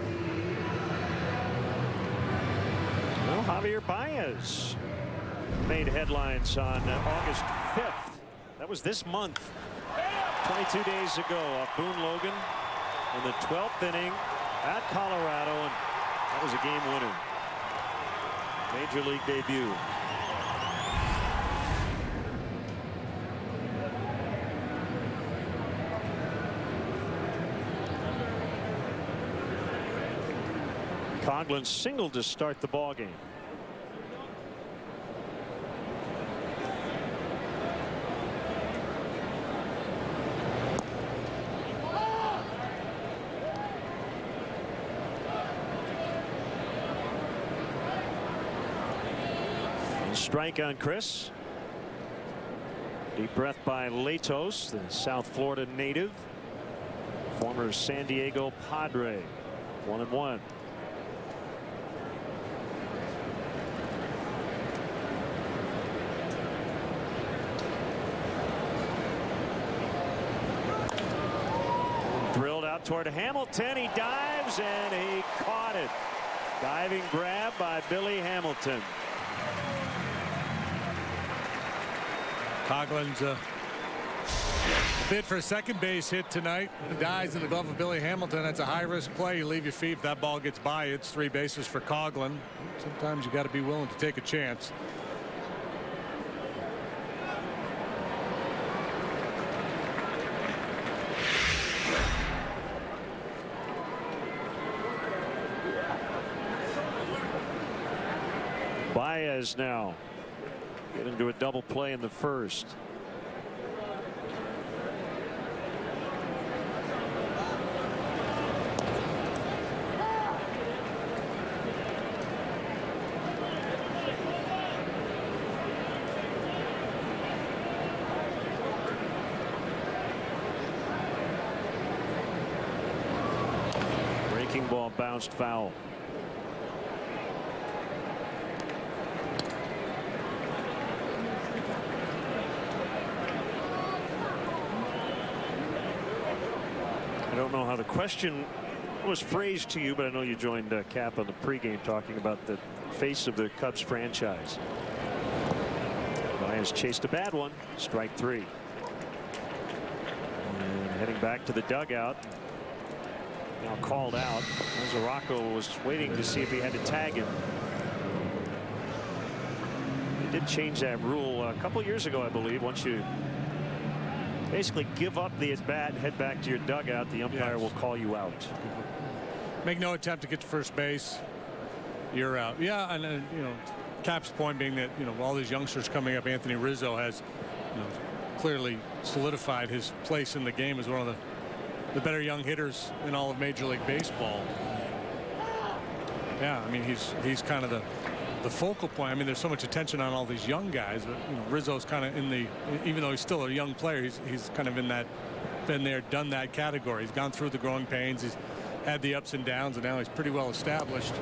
Well, Javier Baez made headlines on August 5th. That was this month. 22 days ago, Boone Logan in the 12th inning at Colorado, and that was a game winner. Major league debut. Coughlin singled to start the ball game. Strike on Chris. Deep breath by Latos, the South Florida native, former San Diego Padre. 1-1. Drilled out toward Hamilton. He dives and he caught it. Diving grab by Billy Hamilton.
Coughlin's bid for a second base hit tonight. Dies in the glove of Billy Hamilton. That's a high-risk play. You leave your feet. If that ball gets by, it's 3 bases for Coughlin. Sometimes you got to be willing to take a chance.
Baez now get into a double play in the first. Breaking ball bounced foul. I don't know how the question was phrased to you, but I know you joined Cap on the pregame talking about the face of the Cubs franchise. Baez chased a bad one. Strike 3. And heading back to the dugout. Now called out. Zarocco was waiting to see if he had to tag him. They did change that rule a couple years ago, I believe. Once you basically give up the at-bat and head back to your dugout, the umpire will call you out.
Make no attempt to get to first base. You're out. Yeah, and you know, Cap's point being that, you know, all these youngsters coming up, Anthony Rizzo has, you know, clearly solidified his place in the game as one of the better young hitters in all of Major League Baseball. Yeah, I mean, he's kind of the focal point. I mean, there's so much attention on all these young guys, but you know, Rizzo's kind of in the, even though he's still a young player, he's kind of in that, been there, done that category. He's gone through the growing pains. He's had the ups and downs, and now he's pretty well established.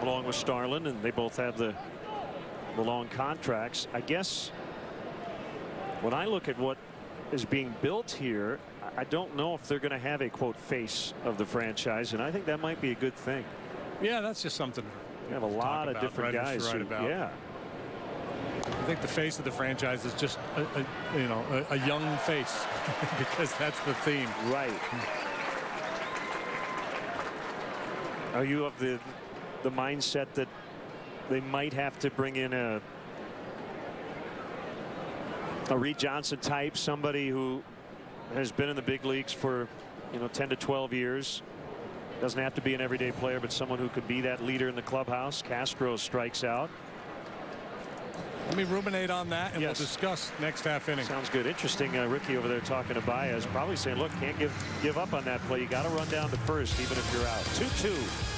Along with Starlin, and they both have the long contracts. I guess when I look at what is being built here, I don't know if they're going to have a quote face of the franchise, and I think that might be a good thing.
Yeah, that's just something.
You have a lot of different guys. Yeah.
I think the face of the franchise is just a young face because that's the theme.
Right. Are you of the mindset that they might have to bring in a Reed Johnson type, somebody who has been in the big leagues for 10 to 12 years? Doesn't have to be an everyday player, but someone who could be that leader in the clubhouse. Castro strikes out.
Let me ruminate on that, and we'll discuss next half inning.
Sounds good. Interesting. Ricky over there talking to Baez, probably saying, look, can't give up on that play. You got to run down to first, even if you're out. 2-2.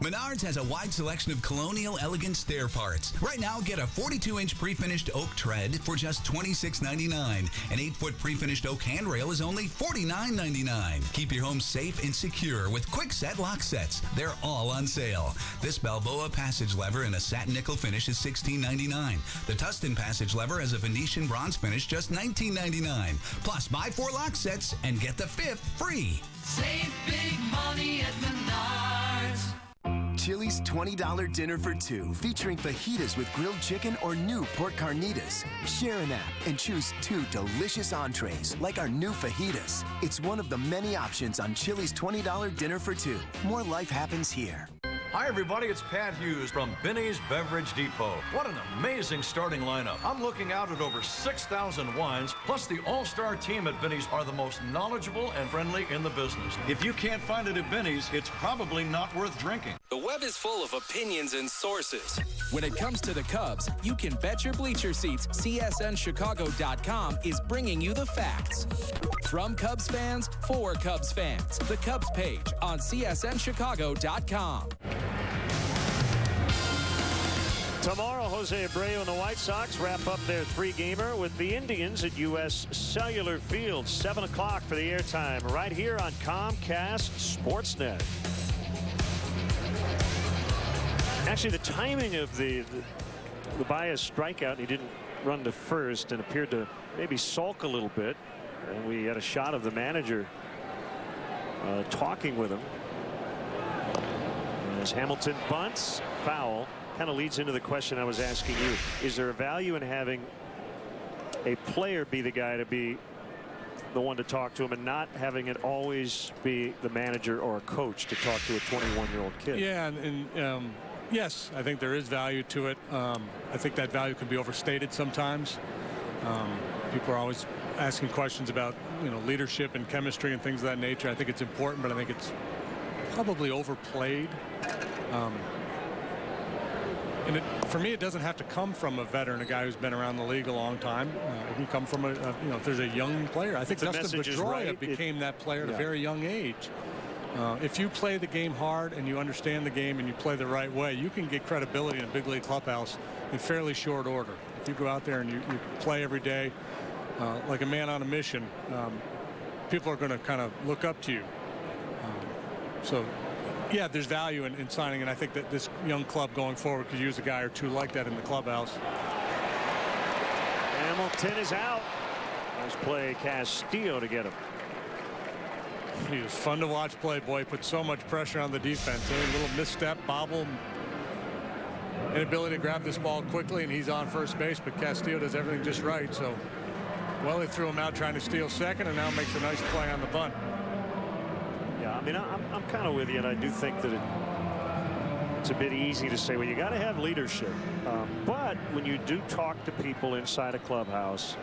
Menards has a wide selection of Colonial Elegant stair parts. Right now, get a 42-inch pre-finished oak tread for just $26.99. An 8-foot pre-finished oak handrail is only $49.99. Keep your home safe and secure with quick set lock sets. They're all on sale. This Balboa passage lever in a satin nickel finish is $16.99. The Tustin passage lever has a Venetian bronze finish, just $19.99. Plus, buy 4 lock sets and get the 5th free.
Save big money at Menards.
Chili's $20 dinner for 2, featuring fajitas with grilled chicken or new pork carnitas. Share an app and choose 2 delicious entrees, like our new fajitas. It's one of the many options on Chili's $20 dinner for 2. More life happens here.
Hi, everybody. It's Pat Hughes from Binny's Beverage Depot. What an amazing starting lineup. I'm looking out at over 6,000 wines, plus the all-star team at Binny's are the most knowledgeable and friendly in the business. If you can't find it at Binny's, it's probably not worth drinking.
The web is full of opinions and sources.
When it comes to the Cubs, you can bet your bleacher seats CSNChicago.com is bringing you the facts. From Cubs fans, for Cubs fans. The Cubs page on CSNChicago.com.
Tomorrow, Jose Abreu and the White Sox wrap up their 3-gamer with the Indians at U.S. Cellular Field. 7 o'clock for the airtime right here on Comcast Sportsnet. Actually, the timing of the Baez strikeout, he didn't run to first and appeared to maybe sulk a little bit. And we had a shot of the manager talking with him. As Hamilton bunts, foul. Kind of leads into the question I was asking you. Is there a value in having a player be the guy to be the one to talk to him and not having it always be the manager or a coach to talk to a 21-year-old kid?
Yeah, and yes, I think there is value to it. I think that value can be overstated sometimes. People are always asking questions about, leadership and chemistry and things of that nature. I think it's important, but I think it's probably overplayed. And for me, it doesn't have to come from a veteran, a guy who's been around the league a long time. It can come from if there's a young player. I think Dustin Pedroia became that player at a very young age. If you play the game hard and you understand the game and you play the right way, you can get credibility in a big league clubhouse in fairly short order. If you go out there and you play every day like a man on a mission, people are going to kind of look up to you. Yeah, there's value in signing, and I think that this young club going forward could use a guy or two like that in the clubhouse.
Hamilton is out. Nice play, Castillo to get him.
He was fun to watch play, boy. Put so much pressure on the defense. A little misstep, bobble, inability to grab this ball quickly, and he's on first base, but Castillo does everything just right. So, well, they threw him out trying to steal second, and now makes a nice play on the bunt.
I mean, I'm kind of with you, and I do think that it's a bit easy to say, well, you got to have leadership. But when you do talk to people inside a clubhouse,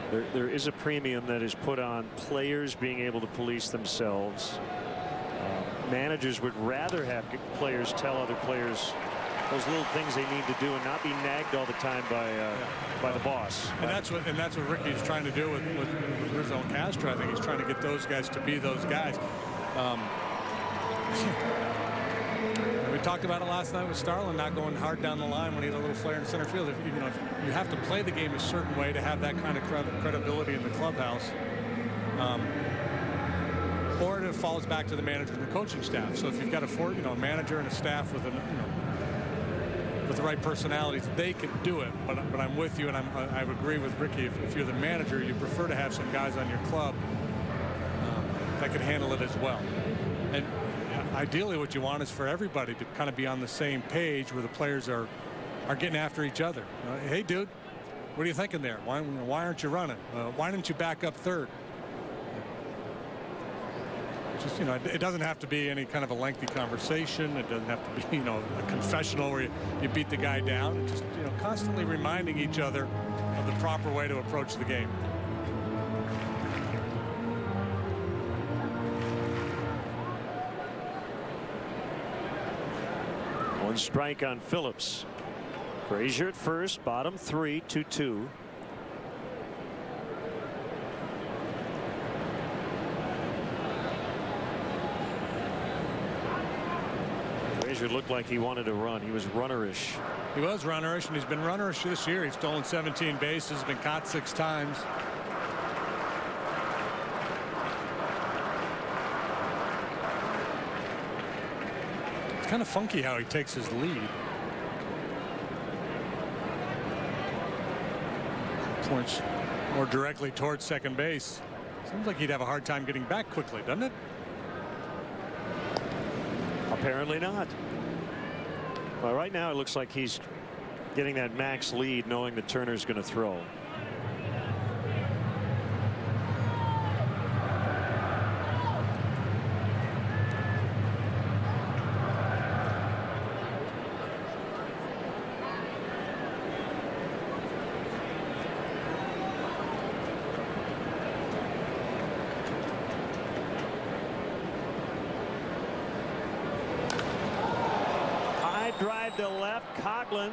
there is a premium that is put on players being able to police themselves. Managers would rather have players tell other players those little things they need to do and not be nagged all the time by the boss.
And that's what Ricky's trying to do with Rizzo and Castro. I think he's trying to get those guys to be those guys. We talked about it last night with Starlin not going hard down the line when he had a little flare in center field. If you have to play the game a certain way to have that kind of credibility in the clubhouse. Or it falls back to the manager and the coaching staff. So if you've got a manager and a staff with with the right personalities, they can do it. But I'm with you, and I agree with Ricky. If you're the manager, you prefer to have some guys on your club that can handle it as well. And ideally what you want is for everybody to kind of be on the same page where the players are getting after each other. Hey, dude, what are you thinking there? Why aren't you running? Why didn't you back up third? Just, it doesn't have to be any kind of a lengthy conversation. It doesn't have to be, a confessional where you beat the guy down. It's just, constantly reminding each other of the proper way to approach the game.
One strike on Phillips. Frazier at first, bottom 3, 2-2. Frazier looked like he wanted to run. He was runnerish.
He was runnerish, and he's been runnerish this year. He's stolen 17 bases, been caught 6 times. It's kind of funky how he takes his lead. Points more directly towards second base. Seems like he'd have a hard time getting back quickly, doesn't it?
Apparently not. Well, right now it looks like he's getting that max lead, knowing that Turner's going to throw. Drive to left. Coughlin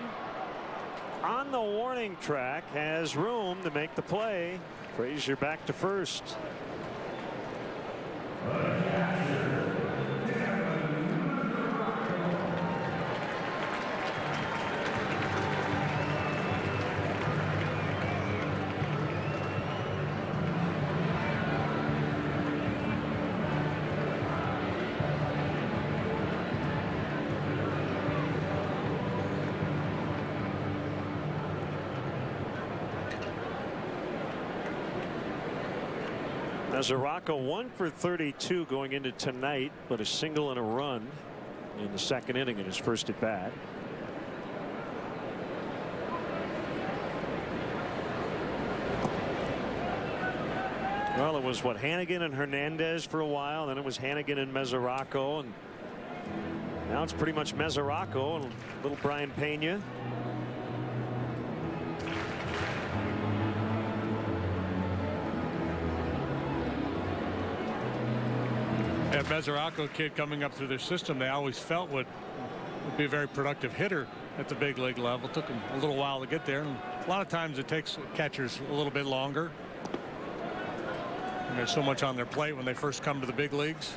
on the warning track has room to make the play. Frazier back to first. Mesoraco 1 for 32 going into tonight, but a single and a run in the second inning in his first at bat. Well, it was Hannigan and Hernandez for a while, then it was Hannigan and Mesoraco, and now it's pretty much Mesoraco and little Brian Pena.
That Mesoraco kid coming up through their system, they always felt would be a very productive hitter at the big league level. It took him a little while to get there, and a lot of times it takes catchers a little bit longer. And there's so much on their plate when they first come to the big leagues.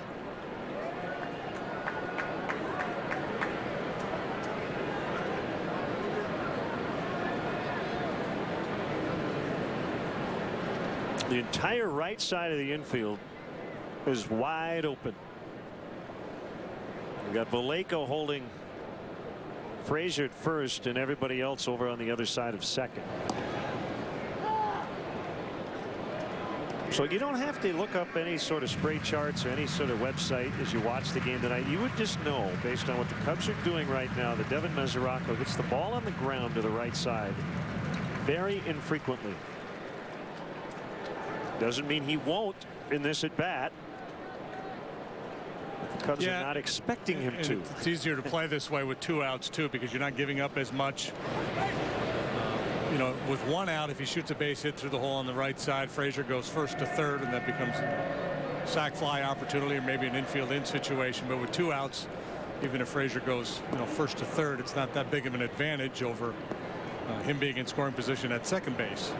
The entire right side of the infield is wide open. We've got Vallejo holding Frazier at first and everybody else over on the other side of second. So you don't have to look up any sort of spray charts or any sort of website as you watch the game tonight. You would just know, based on what the Cubs are doing right now, that Devin Mesoraco hits the ball on the ground to the right side very infrequently. Doesn't mean he won't in this at bat. The Cubs are not expecting him to.
It's easier to play this way with 2 outs too, because you're not giving up as much. With 1 out, if he shoots a base hit through the hole on the right side, Frazier goes first to third, and that becomes a sac fly opportunity or maybe an infield in situation. But with 2 outs, even if Frazier goes first to third, it's not that big of an advantage over him being in scoring position at second base.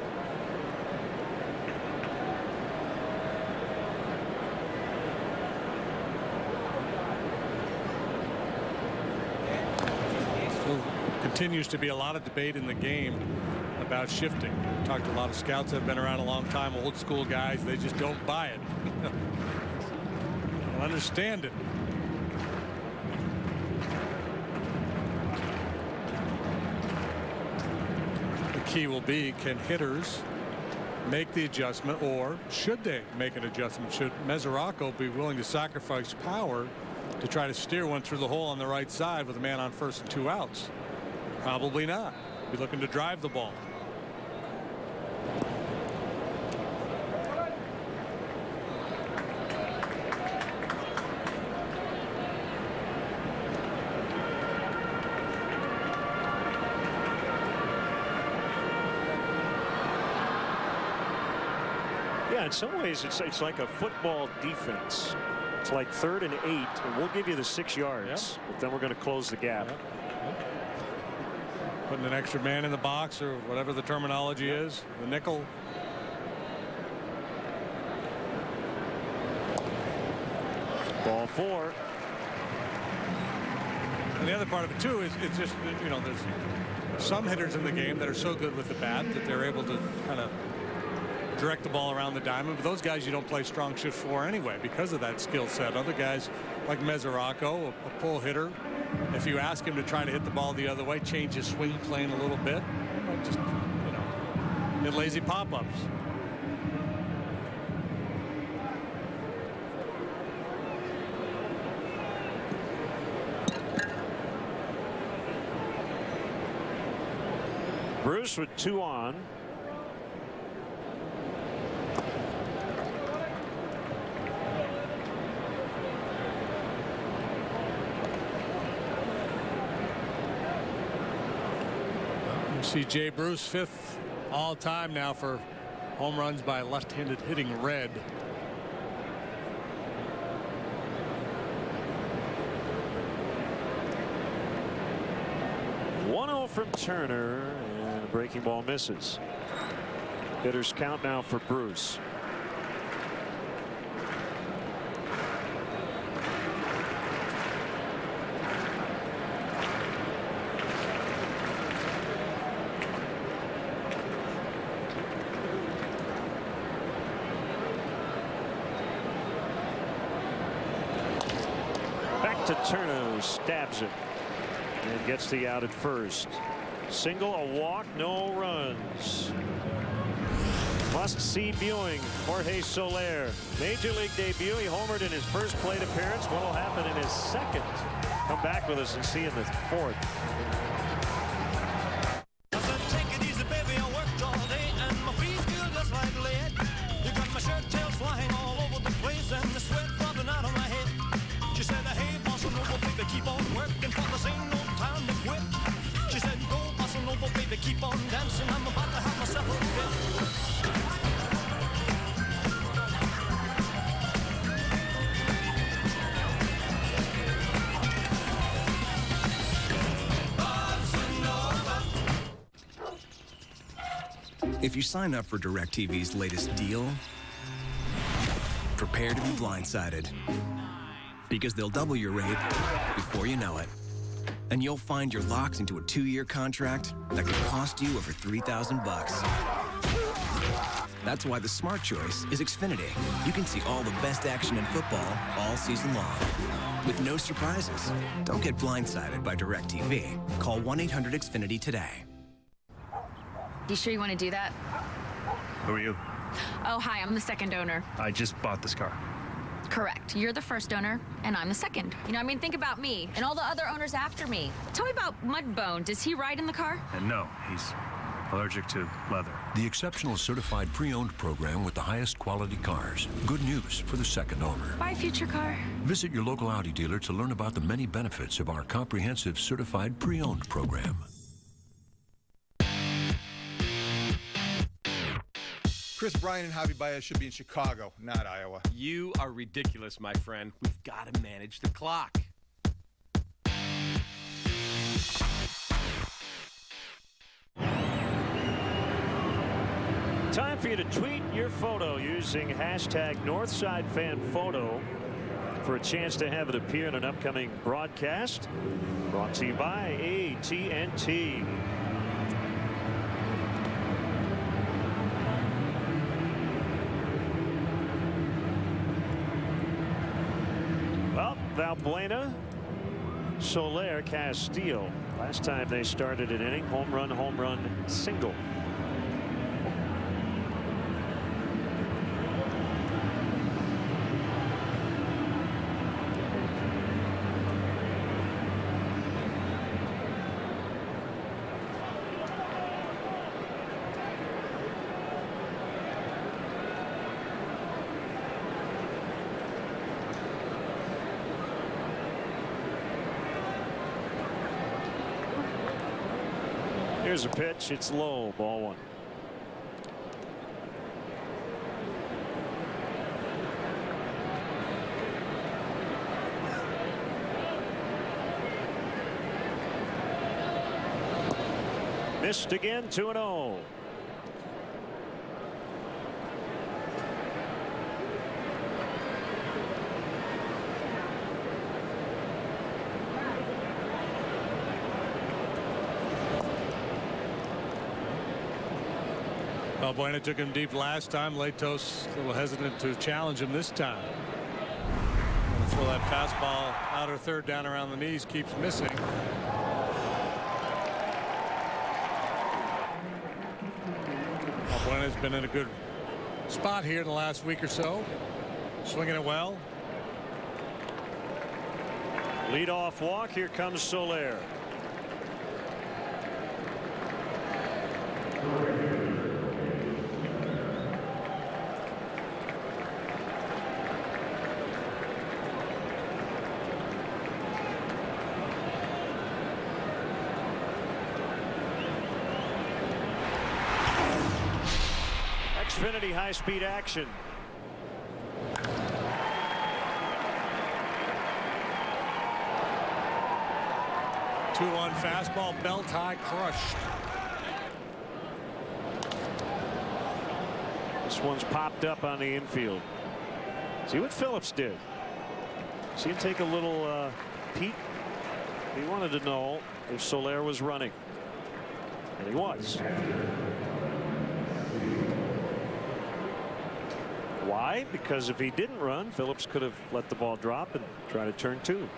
Continues to be a lot of debate in the game about shifting. Talked to a lot of scouts that have been around a long time, old school guys. They just don't buy it. Don't understand it. The key will be, can hitters make the adjustment, or should they make an adjustment? Should Mesoraco be willing to sacrifice power to try to steer one through the hole on the right side with a man on 1st and 2 outs? Probably not. Be looking to drive the ball.
Yeah, in some ways it's like a football defense. It's like 3rd and 8, and we'll give you the 6 yards, but then we're going to close the gap.
Putting an extra man in the box, or whatever the terminology is, the nickel.
Ball 4.
And the other part of it too is it's just, you know, there's some hitters in the game that are so good with the bat that they're able to kind of direct the ball around the diamond, but those guys you don't play strong shift for anyway because of that skill set. Other guys like Mesoraco, a pull hitter, if you ask him to try to hit the ball the other way, change his swing plane a little bit, just, you know, hit lazy pop-ups.
Bruce with 2 on.
See Jay Bruce 5th all-time now for home runs by left-handed hitting red.
From Turner, and a breaking ball misses. Hitters count now for Bruce. Back to Turner, who stabs it and gets the out at first. Single, a walk, no runs. Must-see viewing. Jorge Soler, Major League debut. He homered in his first plate appearance. What will happen in his second? Come back with us and see in the 4th.
Keep on dancing, I'm about to have myself a
fit. If you sign up for DirecTV's latest deal, prepare to be blindsided. Because they'll double your rate before you know it. And you'll find you're locked into a 2-year contract that could cost you over $3,000. That's why the smart choice is Xfinity. You can see all the best action in football all season long, with no surprises. Don't get blindsided by DirecTV. Call 1-800-XFINITY today.
You sure you want to do that?
Who are you?
Oh, hi, I'm the second owner.
I just bought this car.
Correct. You're the first owner, and I'm the second. You know, I mean, think about me and all the other owners after me. Tell me about Mudbone. Does he ride in the car?
And no, he's allergic to leather.
The exceptional certified pre-owned program with the highest quality cars. Good news for the second owner.
Buy a future car.
Visit your local Audi dealer to learn about the many benefits of our comprehensive certified pre-owned program.
Chris Bryant and Javi Baez should be in Chicago, not Iowa.
You are ridiculous, my friend. We've got to manage the clock.
Time for you to tweet your photo using hashtag NorthsideFanPhoto for a chance to have it appear in an upcoming broadcast. Brought to you by AT&T. Well, Valbuena, Soler, Castillo. Last time they started an inning, home run, single. Here's a pitch. It's low. Ball one. Missed again. 2-0.
Bueno took him deep last time. Latos a little hesitant to challenge him this time. Throw that fastball outer third down around the knees, keeps missing. Buena's been in a good spot here in the last week or so. Swinging it well.
Leadoff walk. Here comes Soler. Xfinity high-speed action.
Two-on fastball, belt high, crushed.
This one's popped up on the infield. See what Phillips did. See him take a little peek. He wanted to know if Soler was running, and he was. Why? Because if he didn't run, Phillips could have let the ball drop and try to turn two.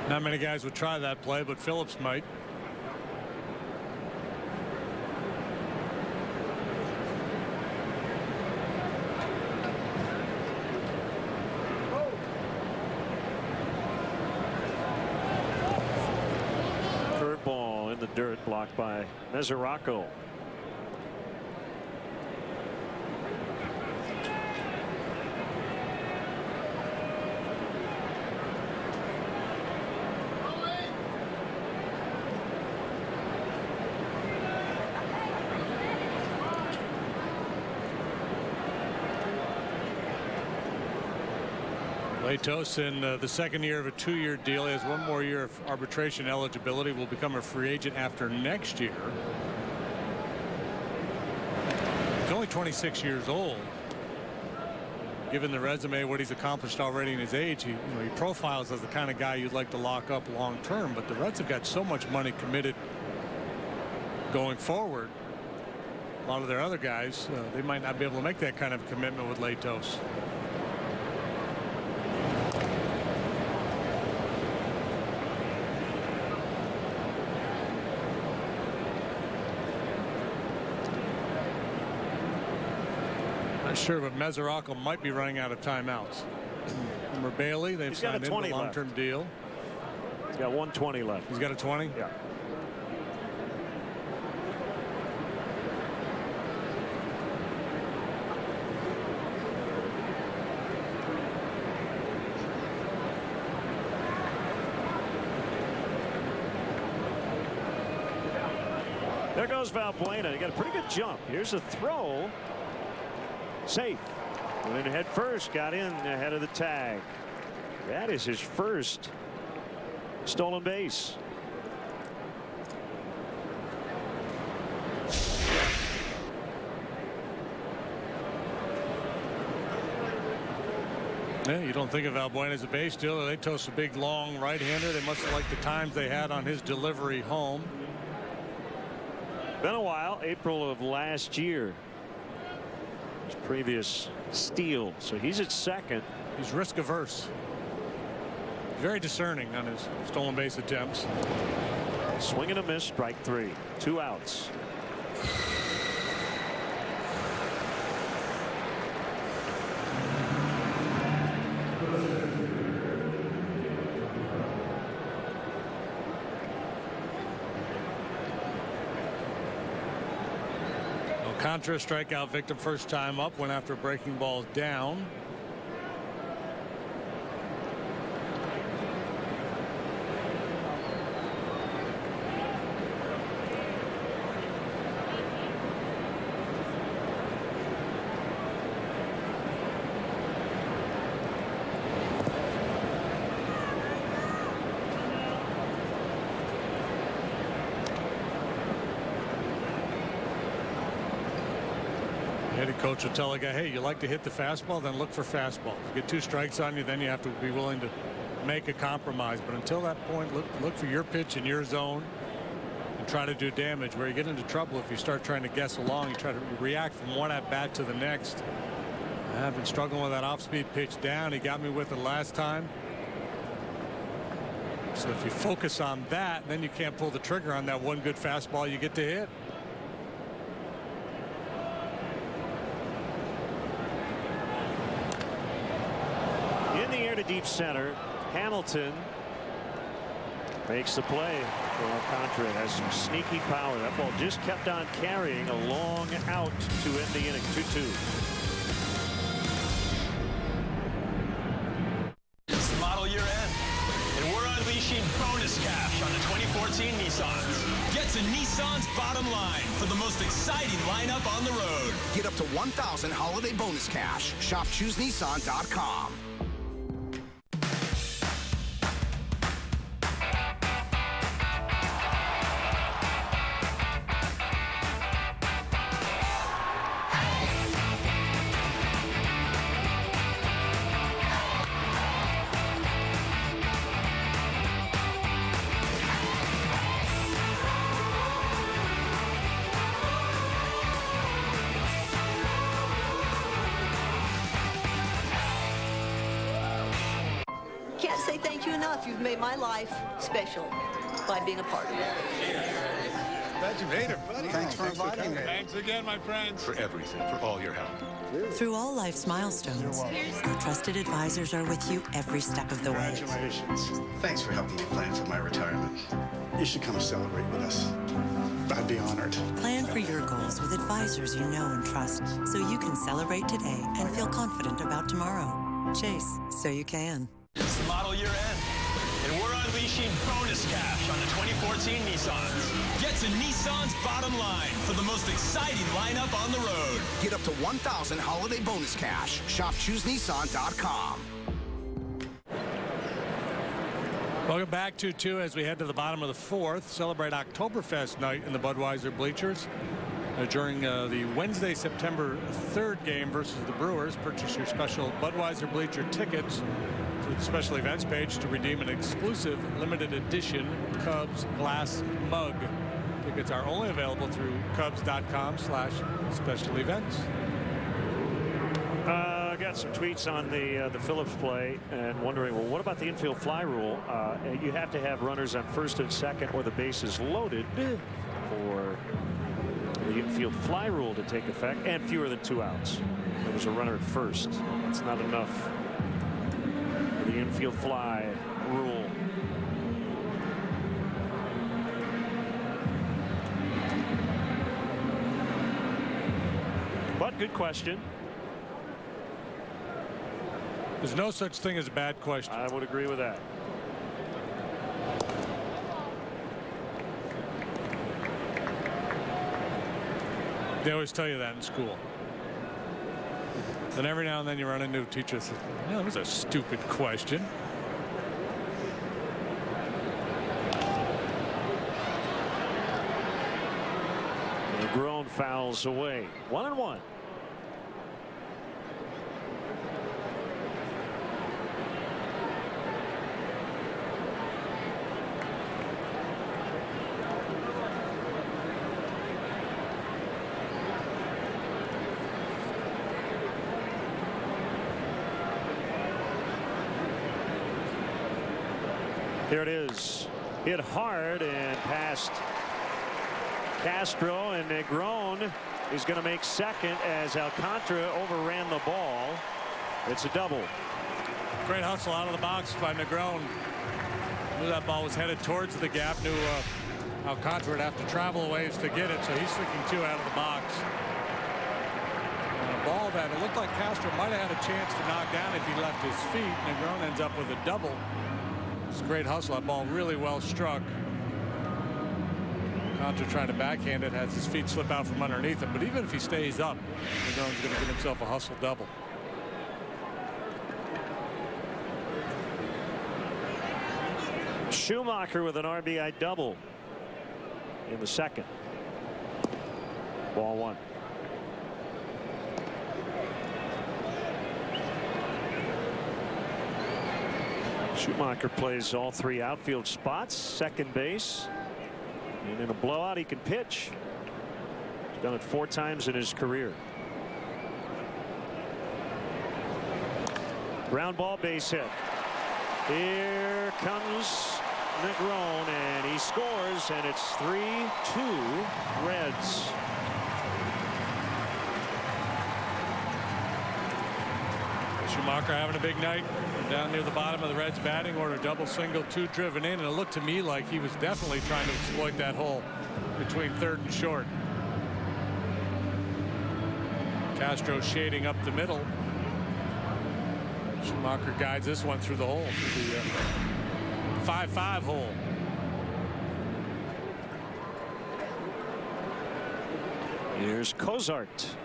Not many guys would try that play, but Phillips might.
Curveball in the dirt, blocked by Mesoraco.
Latos in the second year of a 2-year deal. He has one more year of arbitration eligibility. Will become a free agent after next year. He's only 26 years old. Given the resume, what he's accomplished already in his age, he profiles as the kind of guy you'd like to lock up long term. But the Reds have got so much money committed going forward. A lot of their other guys, they might not be able to make that kind of commitment with Latos. Not sure, but Mesoraco might be running out of timeouts. Remember Bailey? They've signed him a long-term deal.
He's got 120 left.
He's got a 20?
Yeah. There goes Valbuena. He got a pretty good jump. Here's a throw. Safe. Went in head first. Got in ahead of the tag. That is his first stolen base.
Yeah, you don't think of Valbuena as a base stealer. They toast a big long right-hander. They must have liked the times they had on his delivery home.
Been a while. April of last year. His previous steal. So he's at second.
He's risk averse. Very discerning on his stolen base attempts.
Swing and a miss. Strike three. 2 outs.
Alcantara, strikeout victim, first time up, went after a breaking ball down. Hitting coach will tell a guy, hey, you like to hit the fastball, then look for fastballs. You get 2 strikes on you, then you have to be willing to make a compromise. But until that point, look for your pitch in your zone and try to do damage. Where you get into trouble if you start trying to guess along, you try to react from one at bat to the next. I've been struggling with that off-speed pitch down. He got me with it last time. So if you focus on that, then you can't pull the trigger on that one good fastball you get to hit.
To deep center. Hamilton makes the play. Alcantara has some sneaky power. That ball just kept on carrying a long out to end the inning. 2-2.
It's model year end, and we're unleashing bonus cash on the 2014 Nissans. Get to Nissan's bottom line for the most exciting lineup on the road.
Get up to $1,000 holiday bonus cash. Shop ChooseNissan.com.
Can't say thank you enough. You've made my life special by being a part of it.
Glad you made it, buddy.
Thanks for inviting me.
Thanks again, my friends.
For everything, for all your help.
Through all life's milestones, our trusted advisors are with you every step of the way.
Congratulations. Thanks for helping me plan for my retirement. You should come celebrate with us. I'd be honored.
Plan for your goals with advisors you know and trust, so you can celebrate today and feel confident about tomorrow. Chase, so you can.
It's model year end, and we're unleashing bonus cash on the 2014 Nissans. Get to Nissan's bottom line for the most exciting lineup on the road.
Get up to $1,000 holiday bonus cash. Shop ChooseNissan.com.
Welcome back 2-2 as we head to the bottom of the 4th. Celebrate Oktoberfest night in the Budweiser bleachers. During the Wednesday, September 3rd game versus the Brewers, purchase your special Budweiser bleacher tickets through the special events page to redeem an exclusive limited edition Cubs glass mug. Tickets are only available through Cubs.com/special events.
Got some tweets on the Phillips play and wondering, well, what about the infield fly rule? You have to have runners on first and second or the bases loaded for the infield fly rule to take effect, and fewer than 2 outs. There was a runner at first. That's not enough for the infield fly rule. But good question.
There's no such thing as a bad question.
I would agree with that.
They always tell you that in school. Then every now and then you run into a teacher that says, that was a stupid question.
Negron fouls away. 1-1. Here it is. Hit hard and past Castro, and Negron is going to make second as Alcantara overran the ball. It's a double.
Great hustle out of the box by Negron. Knew that ball was headed towards the gap. Knew Alcantara would have to travel a ways to get it, so he's thinking 2 out of the box. ball that it looked like Castro might have had a chance to knock down if he left his feet. Negron ends up with a double. It's a great hustle. That ball really well struck. Contra trying to backhand it, has his feet slip out from underneath him. But even if he stays up, Negron's going to get himself a hustle double.
Schumacher with an RBI double in the second. Ball one. Schumacher plays all three outfield spots, second base, and in a blowout he can pitch. He's done it 4 times in his career. Ground ball, base hit. Here comes Negron, and he scores, and it's 3-2 Reds.
Schumacher having a big night down near the bottom of the Reds batting order. Double, single, 2 driven in, and it looked to me like he was definitely trying to exploit that hole between third and short. Castro shading up the middle. Schumacher guides this one through the hole, through the 5-5 hole.
Here's Cozart.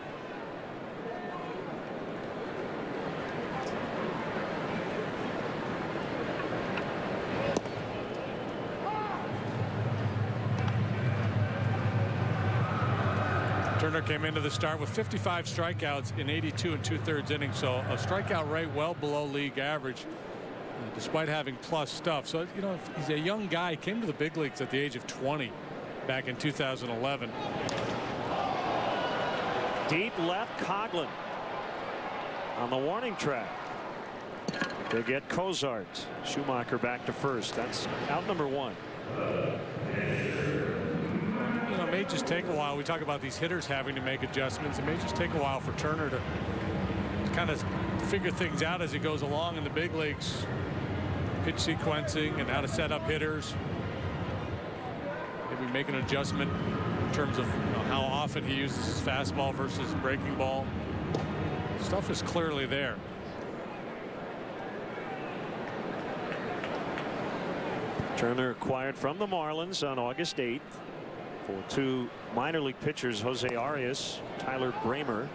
Turner came into the start with 55 strikeouts in 82 2/3 innings, so a strikeout rate well below league average, despite having plus stuff. So, you know, he's a young guy. He came to the big leagues at the age of 20 back in 2011.
Deep left, Coughlin on the warning track. They get Cozart. Schumacher back to first. That's out number 1.
You know, it may just take a while. We talk about these hitters having to make adjustments. It may just take a while for Turner to kind of figure things out as he goes along in the big leagues. Pitch sequencing and how to set up hitters. Maybe make an adjustment in terms of, you know, how often he uses his fastball versus breaking ball. Stuff is clearly there.
Turner acquired from the Marlins on August 8th for 2 minor league pitchers, Jose Arias, Tyler Bramer.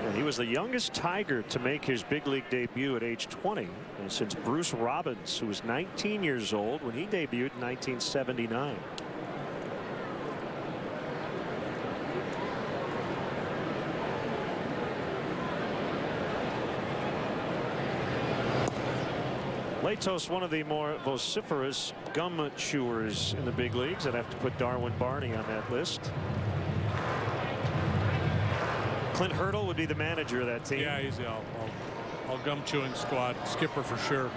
And he was the youngest Tiger to make his big league debut at age 20, and since Bruce Robbins, who was 19 years old when he debuted in 1979. Latos, one of the more vociferous gum chewers in the big leagues. I'd have to put Darwin Barney on that list. Clint Hurdle would be the manager of that team.
Yeah, he's the all gum chewing squad skipper for sure.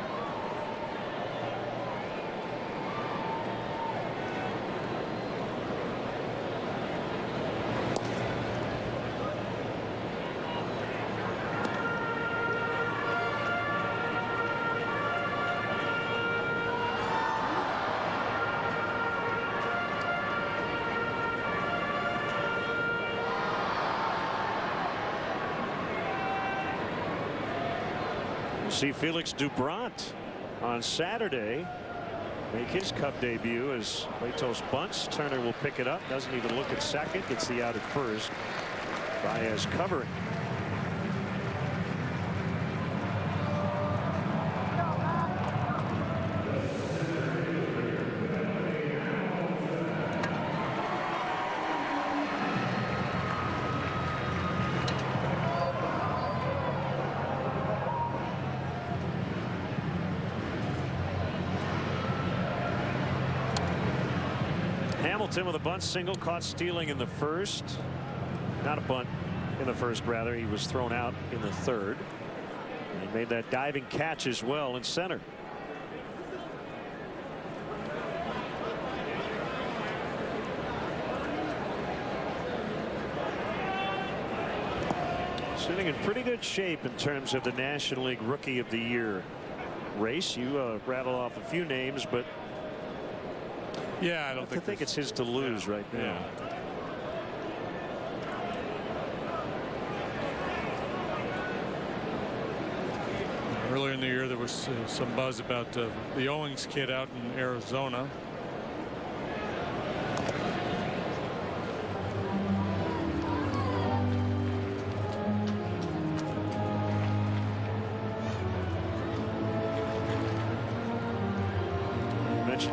See Felix Doubront on Saturday make his Cub debut as Latos bunts. Turner will pick it up, doesn't even look at second, gets the out at first. Baez covering. Hamilton with a bunt single, caught stealing in the first. Not a bunt in the first, rather. He was thrown out in the third. And he made that diving catch as well in center. Sitting in pretty good shape in terms of the National League Rookie of the Year race. You rattle off a few names, but
yeah, I don't
think it's his to lose right now.
in the year there was some buzz about the Owings kid out in Arizona.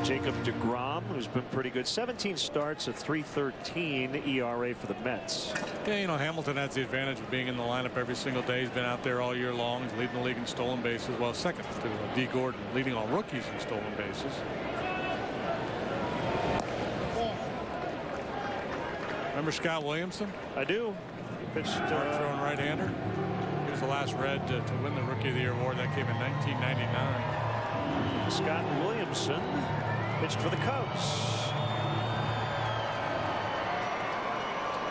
Jacob deGrom, who's been pretty good. 17 starts, a 3.13 ERA for the Mets.
Yeah, you know, Hamilton has the advantage of being in the lineup every single day. He's been out there all year long. He's leading the league in stolen bases. Well, second to D. Gordon, leading all rookies in stolen bases. Remember Scott Williamson?
I do. He pitched
hard-throwing right-hander. He was the last Red to win the Rookie of the Year award. That came in 1999.
Scott Williamson pitched for the Cubs.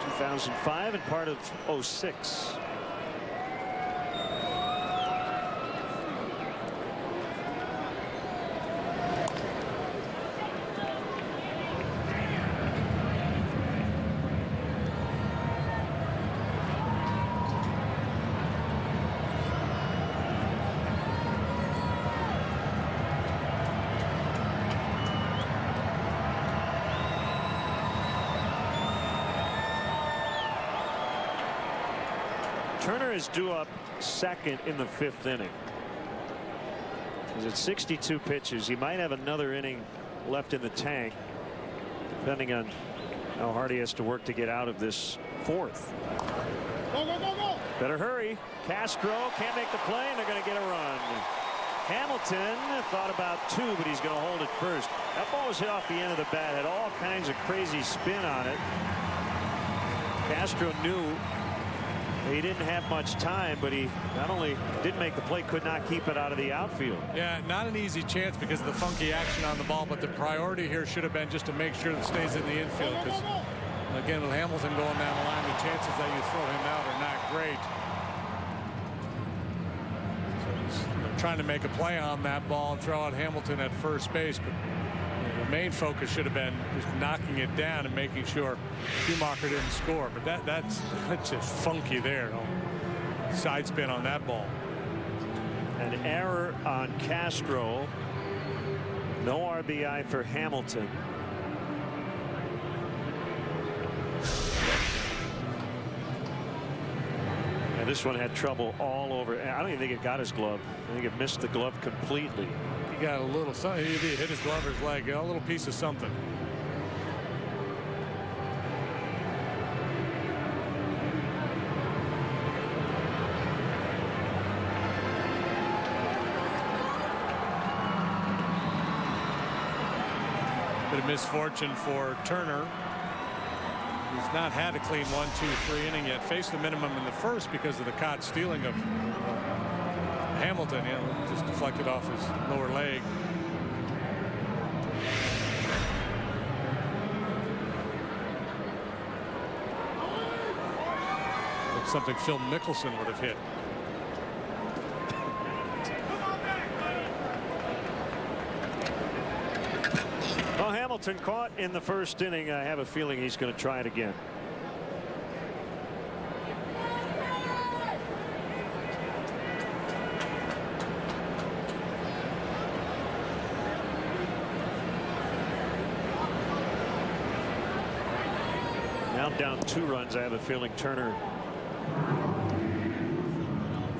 2005 and part of 06. Turner is due up second in the 5th inning. He's at 62 pitches. He might have another inning left in the tank, depending on how hard he has to work to get out of this 4th.
Go, go, go, go.
Better hurry. Castro can't make the play, and they're going to get a run. Hamilton thought about 2, but he's going to hold it first. That ball was hit off the end of the bat. Had all kinds of crazy spin on it. Castro knew he didn't have much time, but he not only didn't make the play, could not keep it out of the outfield.
Yeah, not an easy chance because of the funky action on the ball, but the priority here should have been just to make sure that it stays in the infield, because again, with Hamilton going down the line, the chances that you throw him out are not great. So he's trying to make a play on that ball and throw out Hamilton at first base, but the main focus should have been just knocking it down and making sure Schumacher didn't score. But that's just funky there. No side spin on that ball.
An error on Castro. No RBI for Hamilton. And this one had trouble all over. I don't even think it got his glove. I think it missed the glove completely.
He got a little something. He hit his glove or his leg. A little piece of something. Bit of misfortune for Turner. He's not had a clean 1, 2, 3 inning yet. Faced the minimum in the first because of the caught stealing of Hamilton. You know, just deflected off his lower leg. Looks something Phil Mickelson would have hit.
Well, Hamilton caught in the first inning. I have a feeling he's going to try it again. Now down 2 runs. I have a feeling Turner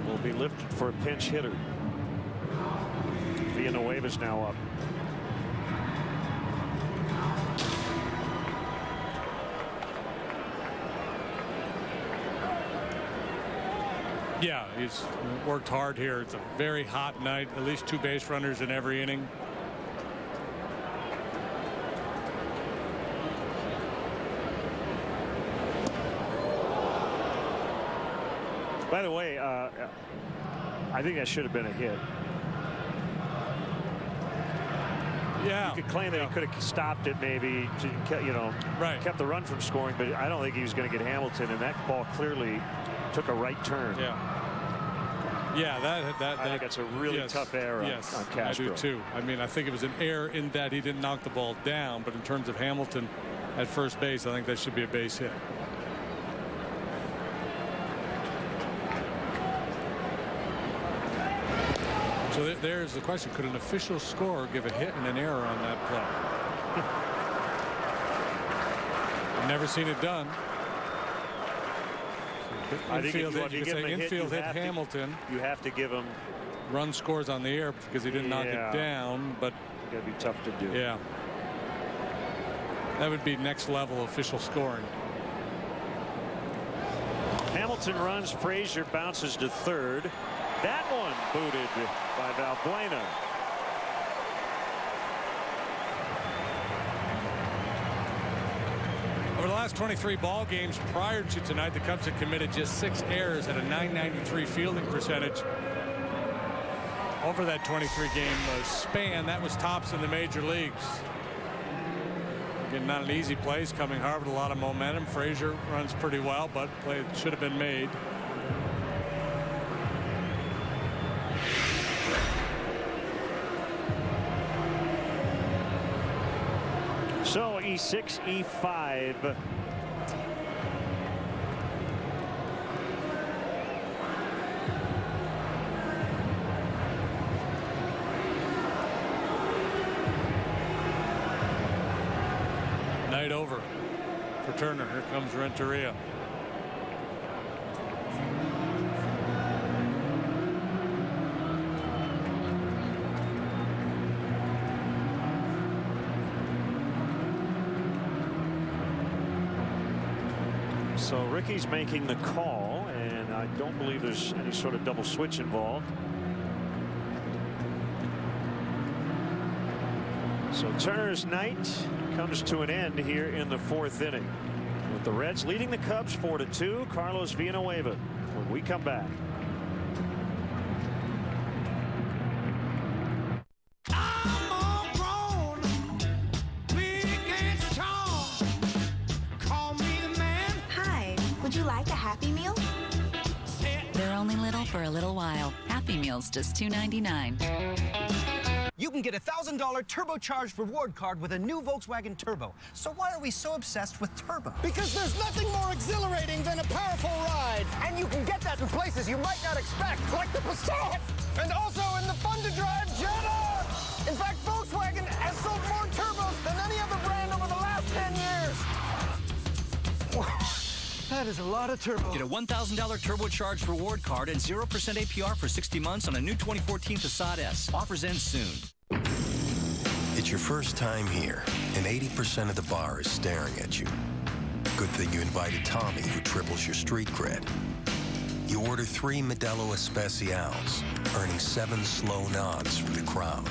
will be lifted for a pinch hitter. Villanueva's now up.
Yeah, he's worked hard here. It's a very hot night. At least 2 base runners in every inning.
By the way, I think that should have been a hit.
Yeah,
you could claim that he could have stopped it, maybe, to, you know, kept the run from scoring, but I don't think he was going to get Hamilton, and that ball clearly took a right turn.
Yeah,
I think that's a really tough error on Castro.
I do too. I mean, I think it was an error in that he didn't knock the ball down, but in terms of Hamilton at first base, I think that should be a base hit. So there's the question. Could an official scorer give a hit and an error on that play? I've never seen it done. So infield hit Hamilton.
You have to give him.
Run scores on the air because he didn't knock it down, but
it's going to be tough to do.
Yeah. That would be next level official scoring.
Hamilton runs. Frazier bounces to third. That one booted by Valbuena.
Over the last 23 ball games prior to tonight, the Cubs have committed just 6 errors at a .993 fielding percentage. Over that 23-game span, that was tops in the major leagues. Again, not an easy place coming Harvard, a lot of momentum. Frazier runs pretty well, but play should have been made.
So E6, E5.
Night over for Turner. Here comes Renteria.
So Ricky's making the call, and I don't believe there's any sort of double switch involved. So Turner's night comes to an end here in the 4th inning, with the Reds leading the Cubs 4-2. Carlos Villanueva when we come back.
Hi, would you like a Happy Meal?
They're only little for a little while. Happy Meal's just $2.99.
You can get a $1,000 turbocharged reward card with a new Volkswagen Turbo. So why are we so obsessed with turbo?
Because there's nothing more exhilarating than a powerful ride.
And you can get that in places you might not expect,
Like the Passat. And also in the fun-to-drive Jetta.
In fact, Volkswagen has sold more turbos than any other brand over the last 10 years. That is a lot of turbo.
Get a $1,000 turbocharged reward card and 0% APR for 60 months on a new 2014 Passat S. Offers end soon.
It's your first time here, and 80% of the bar is staring at you. Good thing you invited Tommy, who triples your street cred. You order 3 Modelo Especials, earning 7 slow nods from the crowd.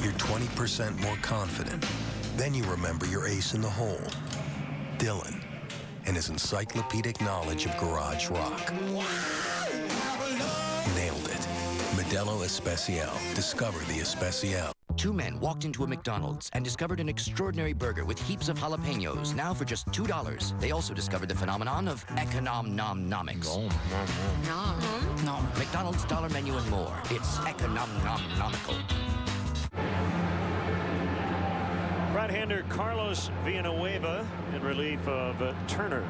You're 20% more confident. Then you remember your ace in the hole, Dylan, and his encyclopedic knowledge of garage rock. Nailed it. Modelo Especial. Discover the Especial.
2 men walked into a McDonald's and discovered an extraordinary burger with heaps of jalapenos, now for just $2. They also discovered the phenomenon of econom-nom-nomics.
No.
McDonald's dollar menu and more. It's econom-nom-nomical.
Right-hander Carlos Villanueva in relief of Turner.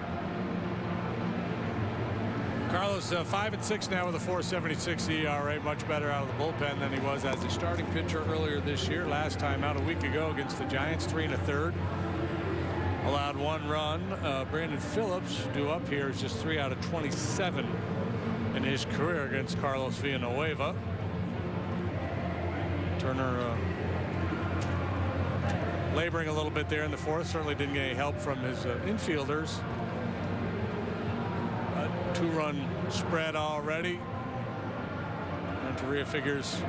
Carlos 5-6 now with a 4.76 ERA, much better out of the bullpen than he was as a starting pitcher earlier this year. Last time out a week ago against the Giants, 3 1/3. Allowed 1 run. Brandon Phillips, due up here, is just 3 out of 27 in his career against Carlos Villanueva. Turner laboring a little bit there in the 4th. Certainly didn't get any help from his infielders. 2-run spread already. Renteria figures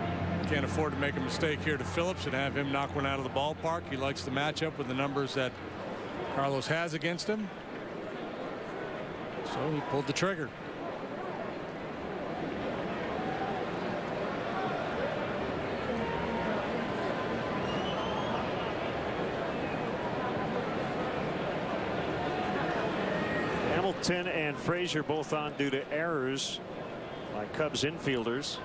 can't afford to make a mistake here to Phillips and have him knock one out of the ballpark. He likes the matchup with the numbers that Carlos has against him. So he pulled the trigger.
Hamilton and Frazier both on due to errors by Cubs infielders.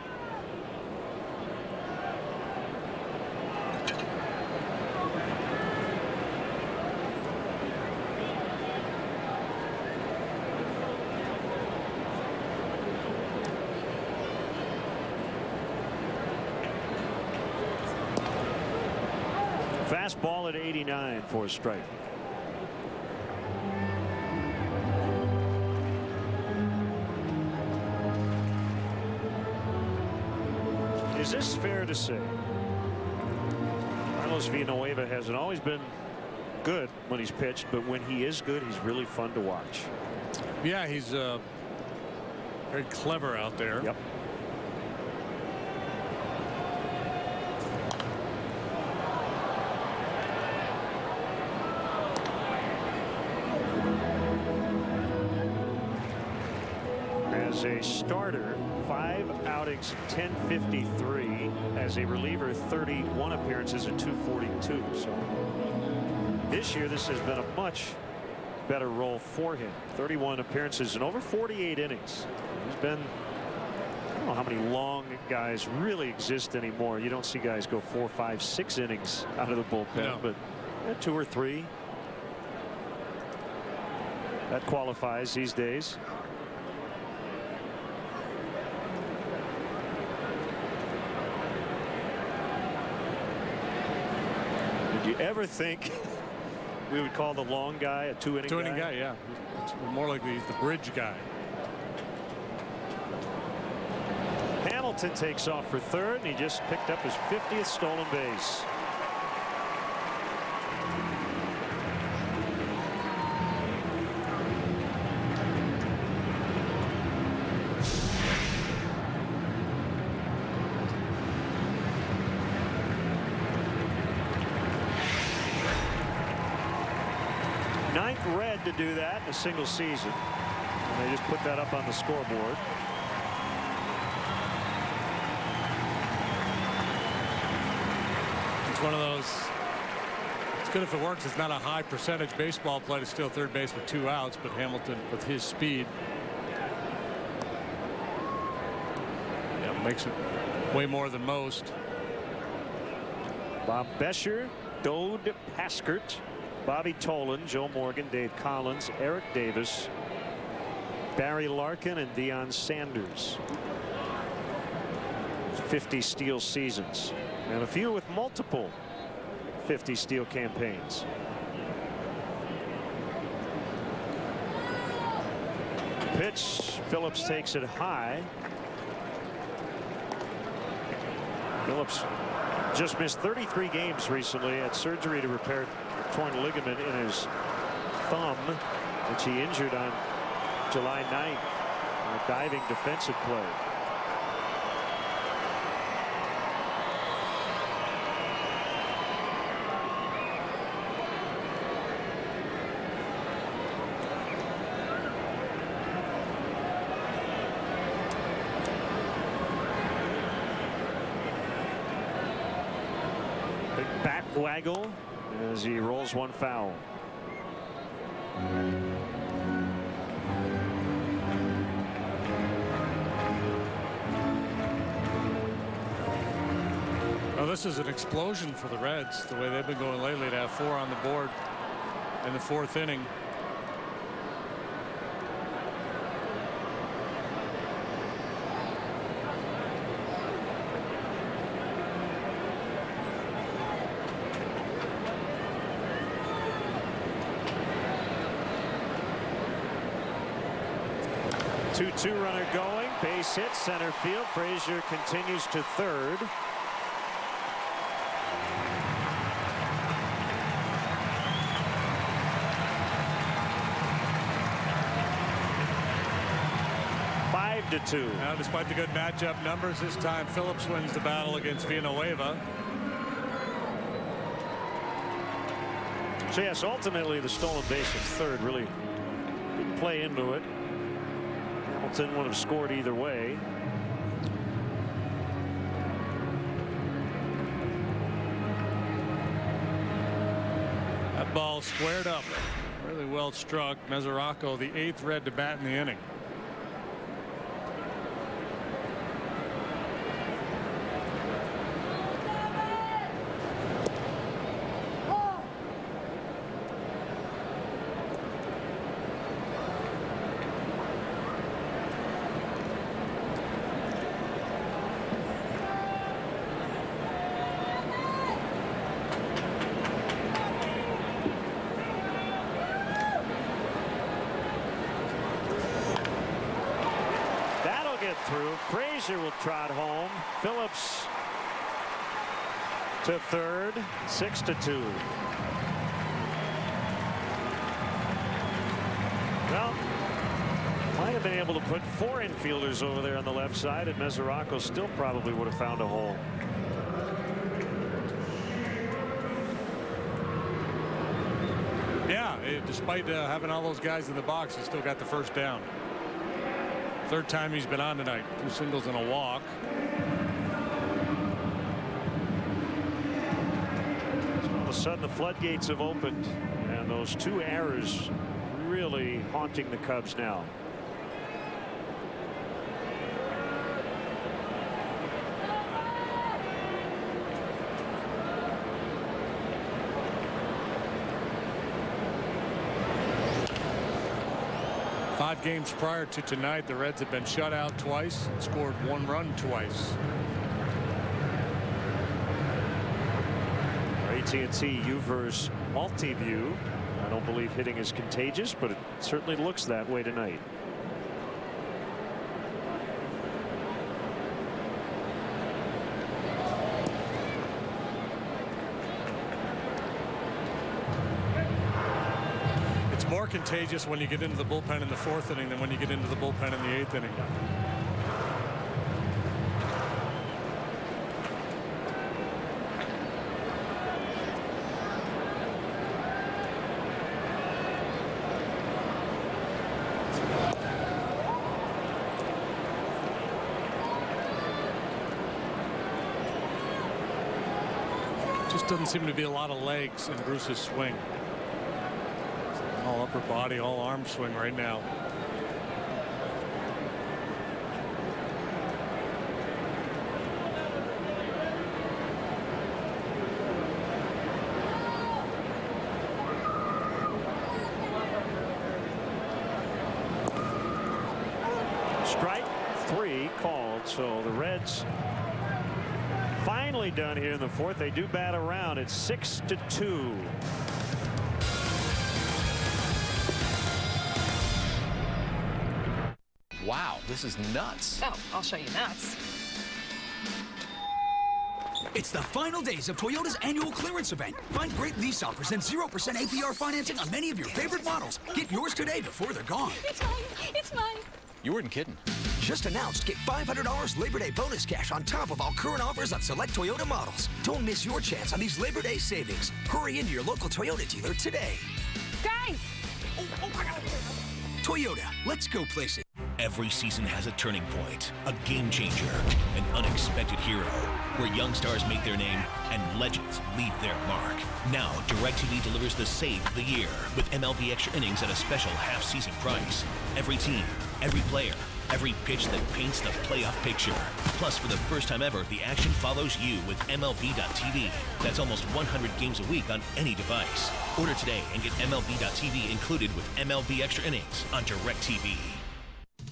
Fastball at 89 for a strike. Is this fair to say? Carlos Villanueva hasn't always been good when he's pitched, but when he is good, he's really fun to watch.
Yeah, he's very clever out there.
Yep. As a starter, 5 outings, 1053. As a reliever, 31 appearances at 242. So this year, this has been a much better role for him. 31 appearances and over 48 innings. He's been, I don't know how many long guys really exist anymore. You don't see guys go 4, 5, 6 innings out of the bullpen,
no.
but 2 or 3. That qualifies these days. Did you ever think we would call the long guy a 2-inning guy?
2-inning guy, yeah. It's more likely he's the bridge guy.
Hamilton takes off for third, and he just picked up his 50th stolen base. Ninth red to do that in a single season. And they just put that up on the scoreboard.
It's one of those. It's good if it works. It's not a high percentage baseball play to steal third base with 2 outs, but Hamilton, with his speed, makes it way more than most.
Bob Bescher, Dode Paskert, Bobby Tolan, Joe Morgan, Dave Collins, Eric Davis, Barry Larkin, and Deion Sanders. 50 steal seasons, and a few with multiple 50 steal campaigns. Pitch, Phillips takes it high. Phillips just missed 33 games recently, had surgery to repair torn ligament in his thumb, which he injured on July 9th in a diving defensive play. Big back waggle as he rolls one foul.
Well, this is an explosion for the Reds, the way they've been going lately, to have 4 on the board in the 4th inning.
Two runner going, base hit, center field. Frazier continues to third. Five to 2.
Now, despite the good matchup numbers, this time Phillips wins the battle against Villanueva.
So yes, ultimately the stolen base at third really didn't play into it. Hamilton would have scored either way.
That ball squared up, really well struck. Mesoraco, the 8th red to bat in the inning.
hit through. Frazier will trot home. Phillips to third. 6-2. Well, might have been able to put 4 infielders over there on the left side, and Mesoraco still probably would have found a hole.
Yeah, despite having all those guys in the box, he still got the first down. Third time he's been on tonight. 2 singles and a walk.
So all of a sudden the floodgates have opened, and those 2 errors really haunting the Cubs now.
Five games prior to tonight, the Reds have been shut out twice and scored 1 run twice.
Our AT&T UVerse multi-view. I don't believe hitting is contagious, but it certainly looks that way tonight.
It's more contagious when you get into the bullpen in the 4th inning than when you get into the bullpen in the 8th inning. Just doesn't seem to be a lot of legs in Bruce's swing. All upper body, all arm swing right now.
Strike 3 called. So the Reds finally done here in the 4th. They do bat around. It's 6-2.
Wow, this is nuts.
Oh, I'll show you nuts.
It's the final days of Toyota's annual clearance event. Find great lease offers and 0% APR financing on many of your favorite models. Get yours today before they're gone.
It's mine. It's mine.
You weren't kidding.
Just announced, get $500 Labor Day bonus cash on top of all current offers on select Toyota models. Don't miss your chance on these Labor Day savings. Hurry into your local Toyota dealer today.
Guys!
Toyota, let's go places.
Every season has a turning point, a game changer, an unexpected hero, where young stars make their name and legends leave their mark. Now, DirecTV delivers the save of the year with MLB Extra Innings at a special half-season price. Every team, every player, every pitch that paints the playoff picture. Plus, for the first time ever, the action follows you with MLB.tv. That's almost 100 games a week on any device. Order today and get MLB.tv included with MLB Extra Innings on DirecTV.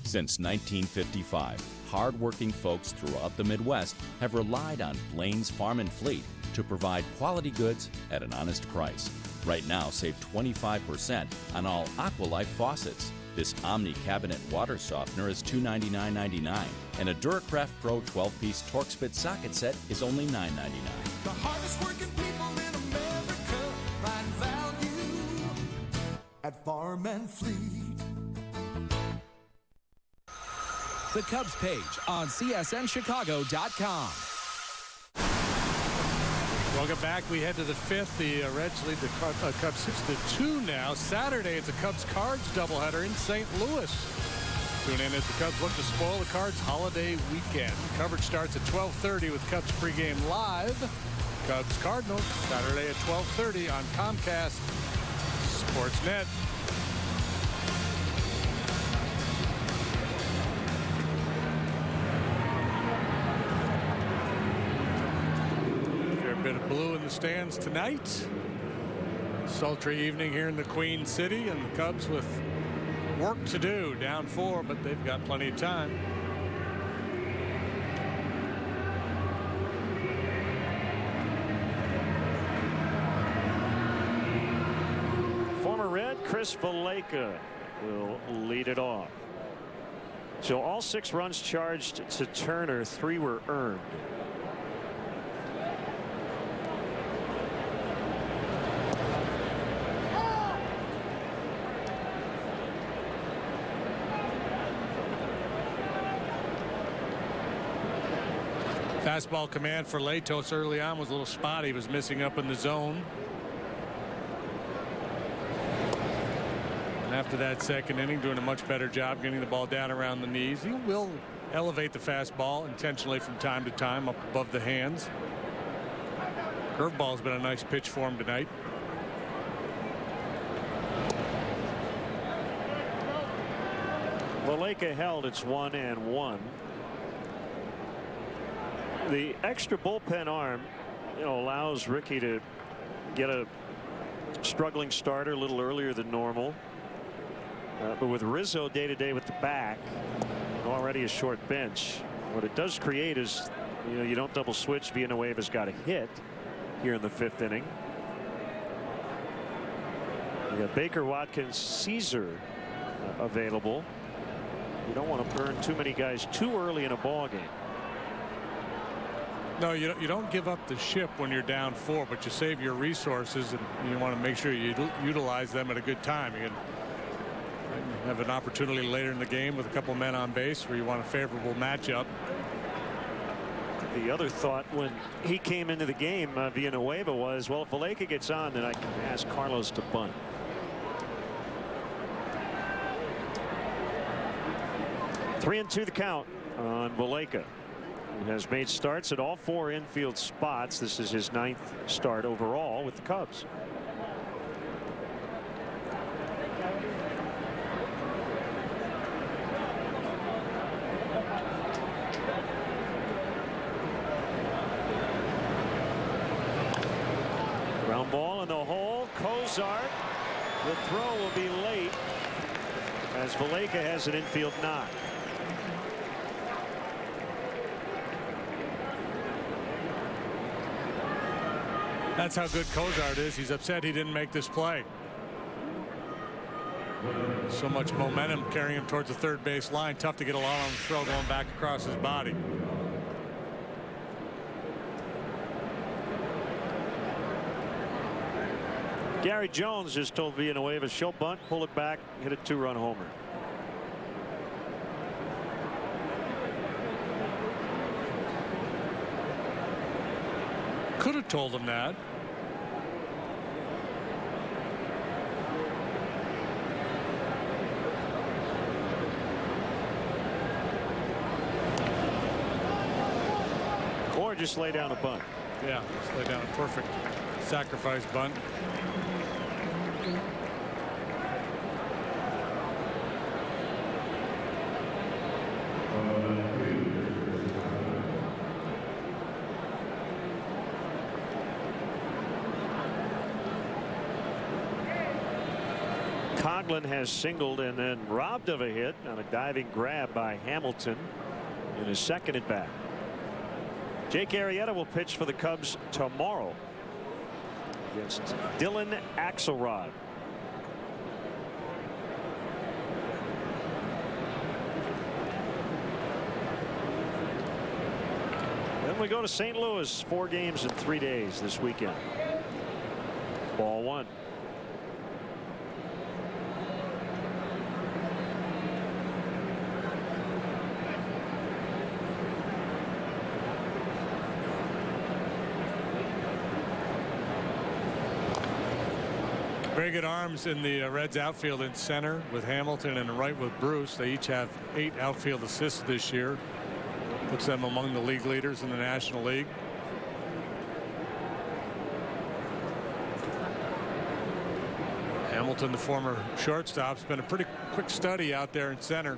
Since 1955, hard-working folks throughout the Midwest have relied on Blaine's Farm and Fleet to provide quality goods at an honest price. Right now, save 25% on all Aqualife faucets. This Omni Cabinet water softener is $299.99, and a Duracraft Pro 12-piece Torque Spit socket set is only $9.99.
The hardest working people in America find value at Farm and Fleet.
The Cubs page on CSNChicago.com.
Welcome back. We head to the 5th. The Reds lead the Cubs 6-2 now. Saturday, it's a Cubs-Cards doubleheader in St. Louis. Tune in as the Cubs look to spoil the Cards holiday weekend. Coverage starts at 12:30 with Cubs pregame live. Cubs-Cardinals Saturday at 12:30 on Comcast Sportsnet. Bit of blue in the stands tonight. Sultry evening here in the Queen City, and the Cubs with work to do. Down 4, but they've got plenty of time.
Former Red Chris Valaika will lead it off. So all 6 runs charged to Turner, 3 were earned.
Fastball command for Latos early on was a little spotty. He was missing up in the zone. And after that second inning, doing a much better job getting the ball down around the knees. He will elevate the fastball intentionally from time to time up above the hands. Curveball's been a nice pitch for him tonight.
Valaika held. It's 1-1. The extra bullpen arm, allows Ricky to get a struggling starter a little earlier than normal. But with Rizzo day to day with the back, already a short bench, what it does create is, you don't double switch. Villanueva's got a hit here in the 5th inning. You got Baker, Watkins, Caesar available. You don't want to burn too many guys too early in a ball game.
No, you don't give up the ship when you're down 4, but you save your resources, and you want to make sure you utilize them at a good time. You can have an opportunity later in the game with a couple men on base where you want a favorable matchup.
The other thought when he came into the game, Villanueva, was, well, if Valaika gets on, then I can ask Carlos to bunt. Three and 2 the count on Valaika, who has made starts at all 4 infield spots. This is his 9th start overall with the Cubs. Ground ball in the hole. Cozart. The throw will be late as Valaika has an infield knock.
That's how good Cozart is. He's upset he didn't make this play. So much momentum carrying him towards the third base line. Tough to get a lot on the throw going back across his body.
Gary Jones just told Villanueva, show bunt, pull it back, hit a 2-run homer.
Could have told him that.
Or just lay down a bunt.
Yeah, just lay down a perfect sacrifice bunt.
Coughlin has singled and then robbed of a hit on a diving grab by Hamilton in his second at bat. Jake Arrieta will pitch for the Cubs tomorrow against Dylan Axelrod. Then we go to St. Louis. 4 games in 3 days this weekend. Ball 1.
Very good arms in the Reds outfield in center with Hamilton and right with Bruce. They each have 8 outfield assists this year. Puts them among the league leaders in the National League. Hamilton, the former shortstop, has been a pretty quick study out there in center.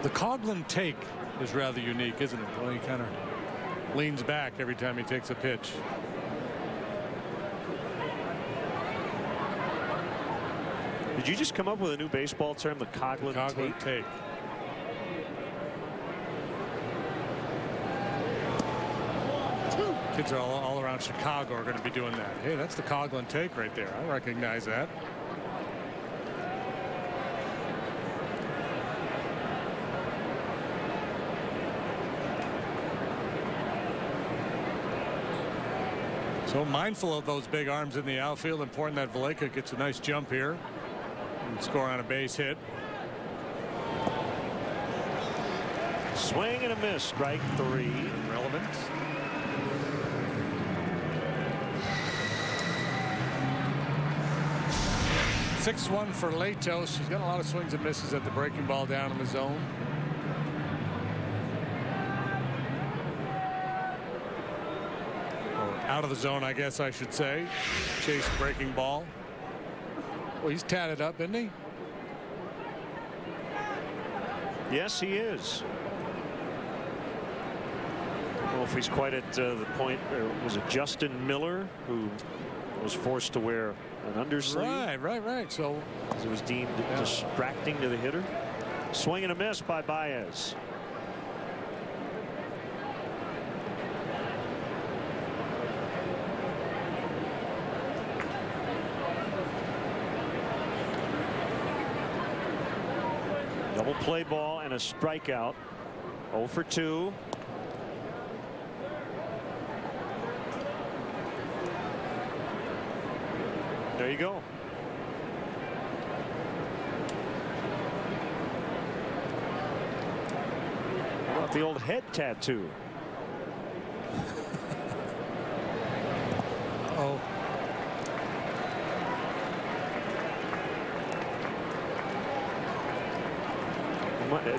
The Coughlin take is rather unique, isn't it? Well, he kind of leans back every time he takes a pitch.
Did you just come up with a new baseball term, the Coughlin take?
Kids are all around Chicago are going to be doing that. Hey, that's the Coughlin take right there. I recognize that. So mindful of those big arms in the outfield. Important that Valleca gets a nice jump here and score on a base hit.
Swing and a miss. Strike 3.
Irrelevant. Six-1 for Latos. He's got a lot of swings and misses at the breaking ball down in the zone. Out of the zone, I guess I should say. Chase breaking ball. Well, he's tatted up, isn't he?
Yes, he is. I don't know if he's quite at the point. Was it Justin Miller who was forced to wear an undersleeve?
Right. So
it was deemed distracting to the hitter. Swing and a miss by Baez. Double play ball and a strikeout. 0 for 2. There you go. How about the old head tattoo?
Oh.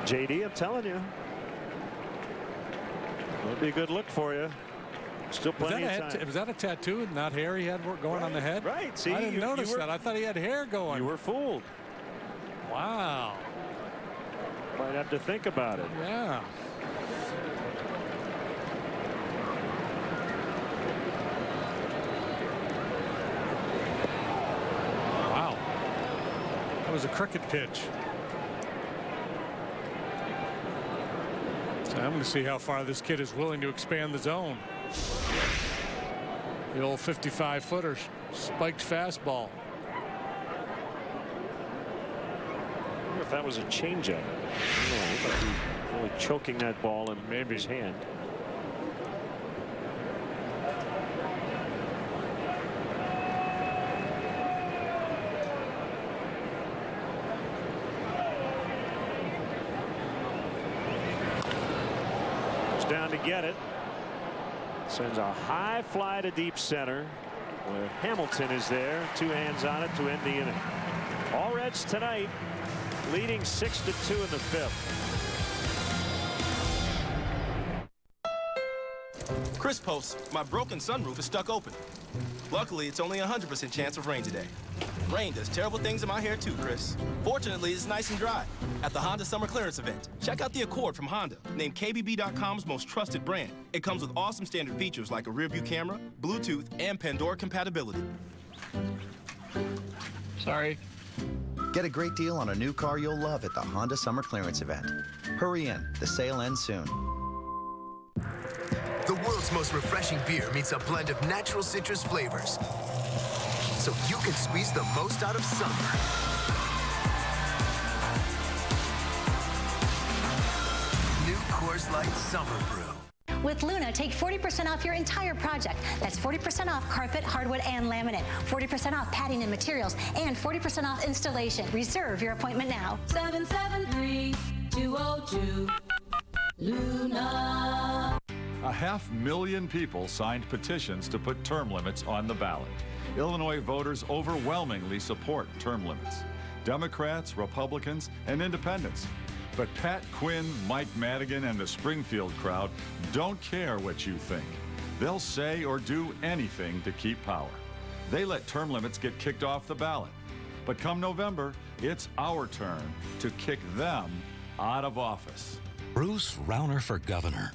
JD, I'm telling you. That'll be a good look for you. Still plenty of time.
Was that a tattoo and not hair he had going on the head?
Right. See,
I didn't notice that. I thought he had hair going.
You were fooled.
Wow.
Might have to think about it.
Yeah. Wow. That was a cricket pitch. So I'm going to see how far this kid is willing to expand the zone. The old 55-footer spiked fastball.
I wonder if that was a changeup. No, but really choking that ball in maybe his hand. Down to get it. Sends a high fly to deep center where Hamilton is there. 2 hands on it to end the inning. All Reds tonight leading 6-2 in the 5th.
Chris posts, my broken sunroof is stuck open. Luckily, it's only a 100% chance of rain today. Rain does terrible things in my hair too, Chris. Fortunately, it's nice and dry. At the Honda Summer Clearance event, check out the Accord from Honda, named KBB.com's most trusted brand. It comes with awesome standard features like a rear-view camera, Bluetooth, and Pandora compatibility.
Sorry.
Get a great deal on a new car you'll love at the Honda Summer Clearance event. Hurry in. The sale ends soon.
The world's most refreshing beer meets a blend of natural citrus flavors, so you can squeeze the most out of summer. New Coors Light Summer Brew.
With Luna, take 40% off your entire project. That's 40% off carpet, hardwood, and laminate, 40% off padding and materials, and 40% off installation. Reserve your appointment now.
773-202 Luna.
500,000 people signed petitions to put term limits on the ballot. Illinois voters overwhelmingly support term limits. Democrats, Republicans, and independents. But Pat Quinn, Mike Madigan, and the Springfield crowd don't care what you think. They'll say or do anything to keep power. They let term limits get kicked off the ballot. But come November, it's our turn to kick them out of office.
Bruce Rauner for governor.